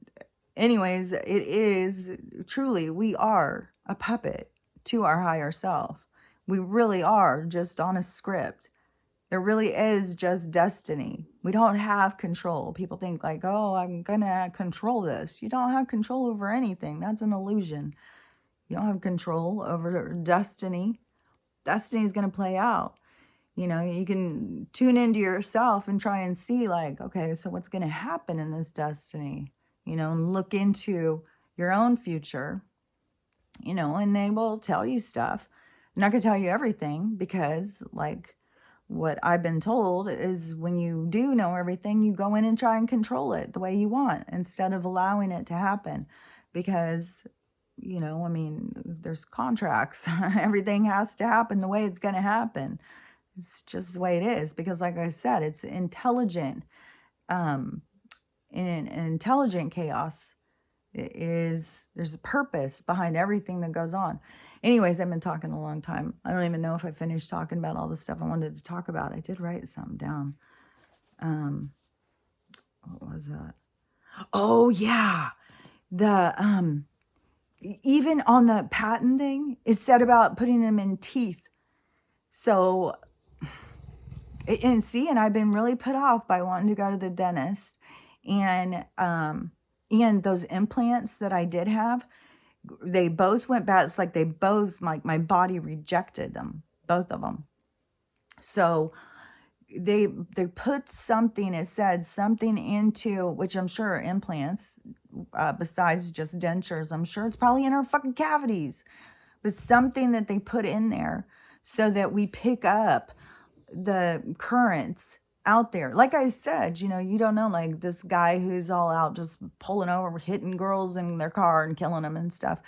anyways, it is truly, we are a puppet to our higher self. We really are just on a script. There really is just destiny. We don't have control. People think like, oh, I'm going to control this. You don't have control over anything. That's an illusion. You don't have control over destiny. Destiny is going to play out. You can tune into yourself and try and see like, okay, so what's going to happen in this destiny? And look into your own future, and they will tell you stuff. I'm not going to tell you everything because, like, what I've been told is when you do know everything, you go in and try and control it the way you want instead of allowing it to happen. Because, there's contracts. Everything has to happen the way it's going to happen. It's just the way it is. Because, like I said, it's intelligent. In an intelligent chaos. There's a purpose behind everything that goes on. Anyways, I've been talking a long time. I don't even know if I finished talking about all the stuff I wanted to talk about. I did write something down. What was that? Oh yeah. The even on the patent thing, it said about putting them in teeth. So and I've been really put off by wanting to go to the dentist. And those implants that I did have, they both went bad. It's like they both, my body rejected them, both of them. So they put something, it said something into, which I'm sure are implants, besides just dentures. I'm sure it's probably in our fucking cavities, but something that they put in there so that we pick up the currents out there. Like I said, you don't know, like this guy who's all out just pulling over, hitting girls in their car and killing them and stuff.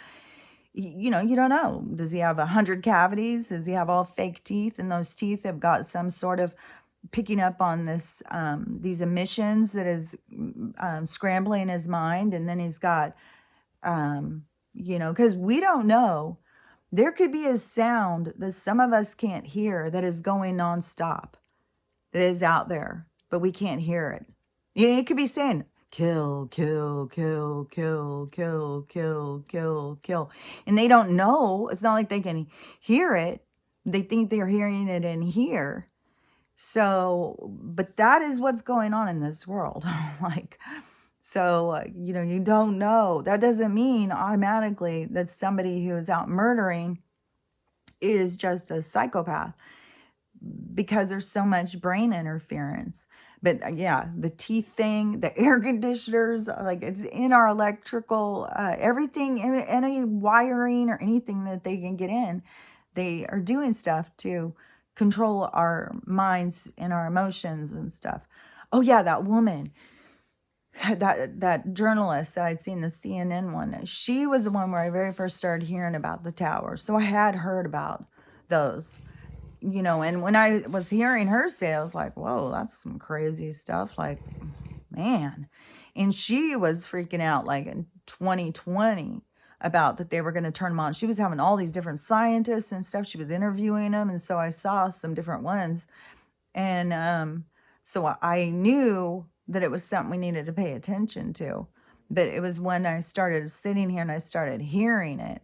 You don't know. Does he have 100 cavities? Does he have all fake teeth? And those teeth have got some sort of picking up on this, these emissions that is scrambling his mind. And then he's got, because we don't know. There could be a sound that some of us can't hear that is going nonstop. That is out there, but we can't hear it. It could be saying, kill, kill, kill, kill, kill, kill, kill, kill. And they don't know. It's not like they can hear it. They think they're hearing it in here. So, but that is what's going on in this world. So, you don't know. That doesn't mean automatically that somebody who is out murdering is just a psychopath, because there's so much brain interference. But yeah, the teeth thing, the air conditioners, like it's in our electrical, everything, any wiring or anything that they can get in, they are doing stuff to control our minds and our emotions and stuff. Oh yeah, that woman, that journalist that I'd seen, the CNN one, she was the one where I very first started hearing about the towers. So I had heard about those, and when I was hearing her say it, I was like, whoa, that's some crazy stuff. Like, man. And she was freaking out like in 2020 about that they were going to turn them on. She was having all these different scientists and stuff. She was interviewing them. And so I saw some different ones. And so I knew that it was something we needed to pay attention to. But it was when I started sitting here and I started hearing it,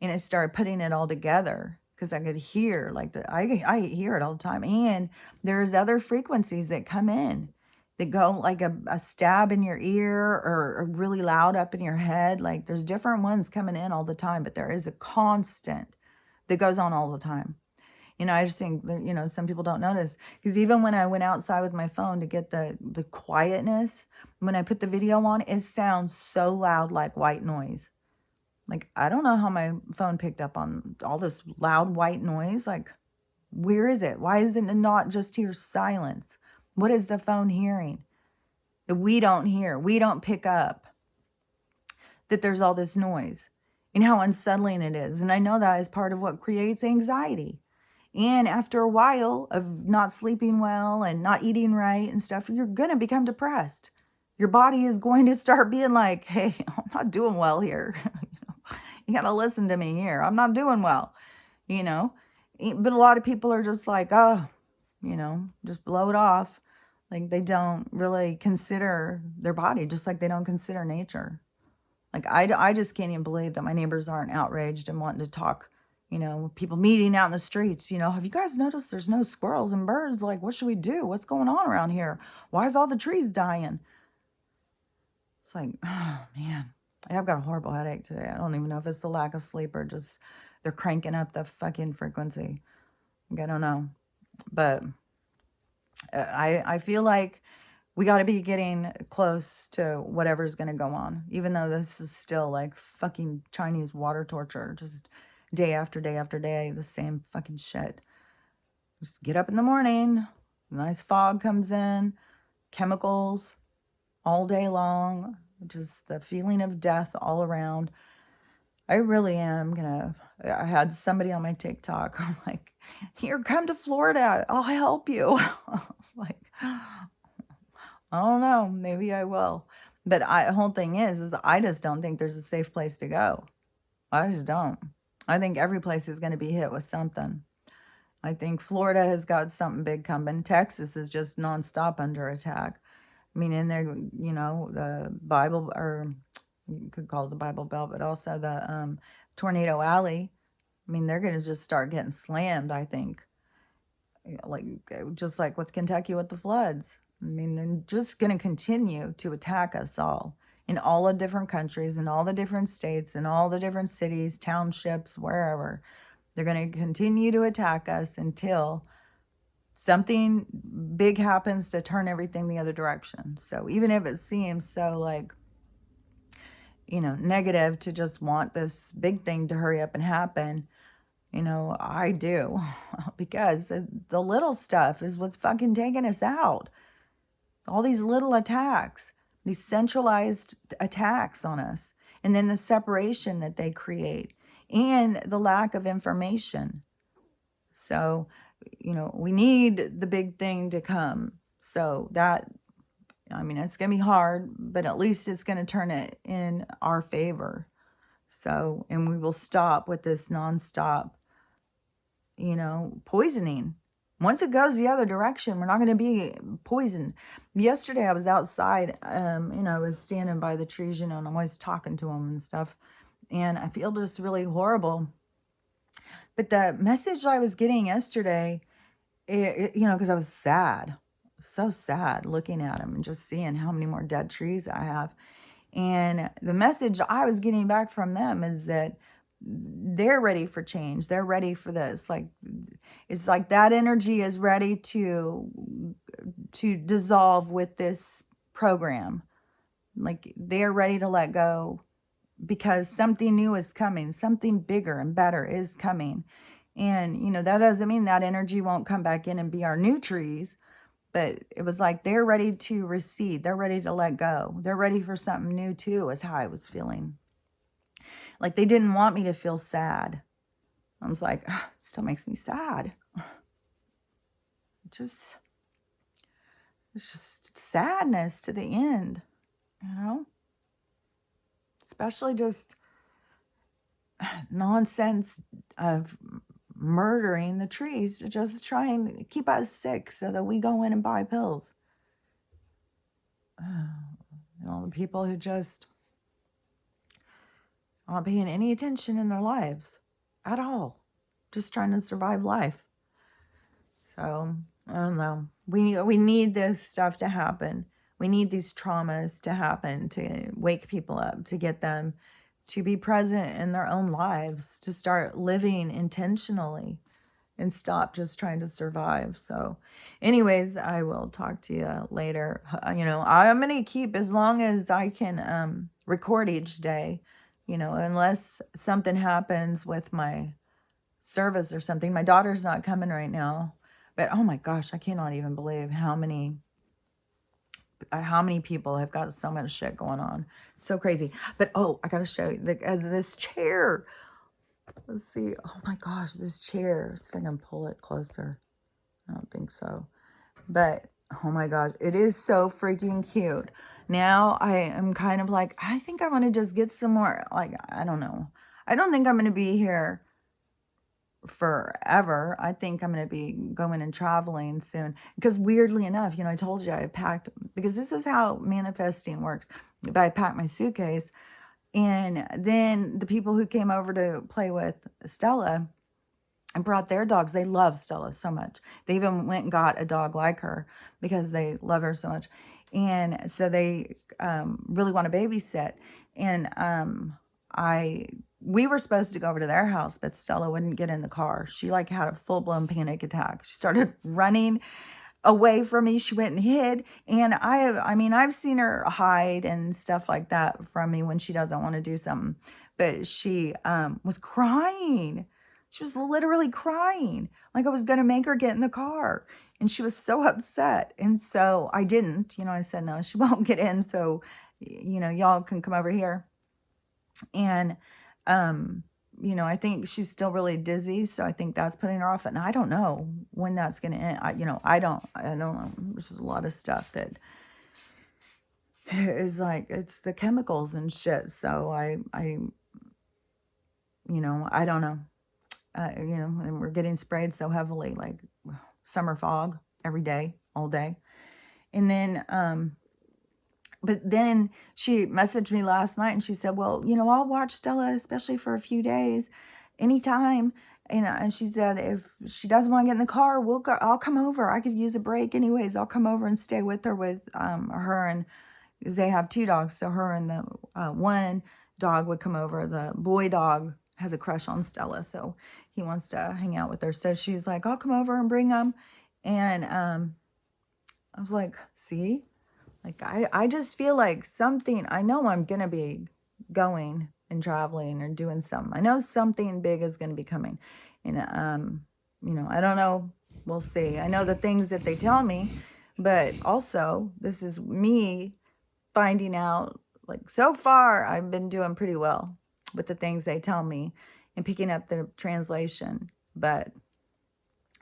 and I started putting it all together, because I could hear like I hear it all the time. And there's other frequencies that come in that go like a stab in your ear, or really loud up in your head. Like there's different ones coming in all the time, but there is a constant that goes on all the time. I just think that, some people don't notice, because even when I went outside with my phone to get the quietness, when I put the video on, it sounds so loud, like white noise. Like, I don't know how my phone picked up on all this loud white noise. Like, where is it? Why is it not just hear silence? What is the phone hearing that we don't hear? We don't pick up that there's all this noise, and how unsettling it is. And I know that is part of what creates anxiety. And after a while of not sleeping well and not eating right and stuff, you're going to become depressed. Your body is going to start being like, hey, I'm not doing well here. You got to listen to me here. I'm not doing well, you know. But a lot of people are just like, oh, just blow it off. Like they don't really consider their body, just like they don't consider nature. Like I just can't even believe that my neighbors aren't outraged and wanting to talk. People meeting out in the streets. Have you guys noticed there's no squirrels and birds? Like, what should we do? What's going on around here? Why is all the trees dying? It's like, oh, man. I've got a horrible headache today. I don't even know if it's the lack of sleep or just they're cranking up the fucking frequency. I don't know. But I feel like we got to be getting close to whatever's going to go on, even though this is still like fucking Chinese water torture, just day after day after day, the same fucking shit. Just get up in the morning, nice fog comes in, chemicals all day long, just the feeling of death all around. I really am I had somebody on my TikTok, I'm like, here, come to Florida, I'll help you. I was like, I don't know, maybe I will. But the whole thing is I just don't think there's a safe place to go. I just don't. I think every place is going to be hit with something. I think Florida has got something big coming. Texas is just nonstop under attack. I mean, in there, the Bible, or you could call it the Bible Belt, but also the Tornado Alley. I mean, they're going to just start getting slammed, I think. Like, just like with Kentucky with the floods. I mean, they're just going to continue to attack us all in all the different countries, in all the different states, in all the different cities, townships, wherever. They're going to continue to attack us until something big happens to turn everything the other direction. So even if it seems so like, negative to just want this big thing to hurry up and happen, I do. Because the little stuff is what's fucking taking us out. All these little attacks, these centralized attacks on us, and then the separation that they create, and the lack of information. So, we need the big thing to come. So that, it's going to be hard, but at least it's going to turn it in our favor. So, and we will stop with this nonstop, poisoning. Once it goes the other direction, we're not going to be poisoned. Yesterday, I was outside, I was standing by the trees, and I'm always talking to them and stuff. And I feel just really horrible. But the message I was getting yesterday, because I was sad. so sad looking at them and just seeing how many more dead trees I have. And the message I was getting back from them is that they're ready for change. They're ready for this. Like, it's like that energy is ready to dissolve with this program. Like, they're ready to let go because something new is coming. Something bigger and better is coming. And, that doesn't mean that energy won't come back in and be our new trees. But it was like they're ready to recede. They're ready to let go. They're ready for something new too, is how I was feeling. Like they didn't want me to feel sad. I was like, it still makes me sad. It's just sadness to the end, Especially just nonsense of murdering the trees to just try and keep us sick so that we go in and buy pills. The people who just aren't paying any attention in their lives at all, just trying to survive life. So I don't know. We need this stuff to happen. We need these traumas to happen to wake people up, to get them to be present in their own lives, to start living intentionally and stop just trying to survive. So anyways, I will talk to you later. I'm going to keep as long as I can record each day, unless something happens with my service or something. My daughter's not coming right now, but oh my gosh, I cannot even believe how many people have got so much shit going on. So crazy. But I got to show you as this chair. Let's see. Oh my gosh, this chair. See if I can pull it closer. I don't think so. But oh my gosh, it is so freaking cute. Now I am kind of like, I think I want to just get some more, like, I don't know. I don't think I'm going to be here forever. I think I'm going to be going and traveling soon. Because weirdly enough, I told you I packed, because this is how manifesting works. But I packed my suitcase. And then the people who came over to play with Stella and brought their dogs, they love Stella so much. They even went and got a dog like her because they love her so much. And so they really want to babysit. And we were supposed to go over to their house, but Stella wouldn't get in the car. She had a full-blown panic attack. She started running away from me. She went and hid. And I've seen her hide and stuff like that from me when she doesn't want to do something. But she was crying. She was literally crying. Like I was going to make her get in the car. And she was so upset. And so I didn't. I said, no, she won't get in. So, y'all can come over here. And, I think she's still really dizzy. So I think that's putting her off. And I don't know when that's going to end. I don't know. There's a lot of stuff that is like, it's the chemicals and shit. So I don't know. And we're getting sprayed so heavily, like summer fog every day, all day. And then, but then she messaged me last night and she said, well, I'll watch Stella, especially for a few days, anytime. And she said, if she doesn't want to get in the car, I'll come over. I could use a break anyways. I'll come over and stay with her her and, because they have two dogs. So her and the one dog would come over. The boy dog has a crush on Stella. So he wants to hang out with her. So she's like, I'll come over and bring him. And I was like, see? Like, I just feel like something, I know I'm going to be going and traveling or doing something. I know something big is going to be coming. And, I don't know. We'll see. I know the things that they tell me, but also this is me finding out, like, so far I've been doing pretty well with the things they tell me and picking up the translation. But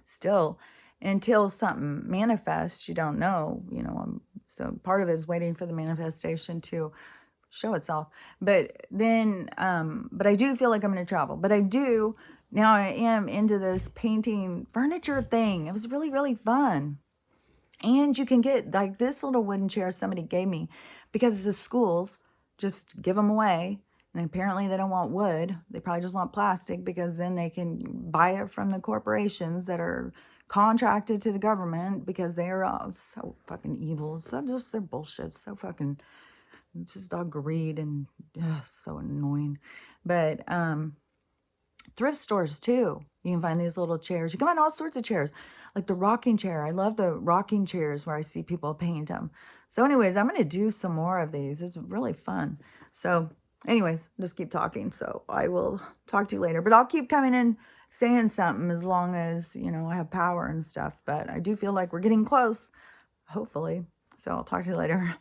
still, until something manifests, you don't know, so part of it is waiting for the manifestation to show itself. But then, but I do feel like I'm going to travel. But now I am into this painting furniture thing. It was really, really fun. And you can get like this little wooden chair somebody gave me because the schools just give them away. And apparently they don't want wood. They probably just want plastic because then they can buy it from the corporations that are contracted to the government because they are so fucking evil. So just their bullshit. So fucking, it's just all greed and so annoying. But thrift stores too. You can find these little chairs. You can find all sorts of chairs, like the rocking chair. I love the rocking chairs where I see people paint them. So anyways, I'm going to do some more of these. It's really fun. So anyways, just keep talking. So I will talk to you later, but I'll keep coming in saying something as long as, you know, I have power and stuff. But I do feel like we're getting close, hopefully. So I'll talk to you later.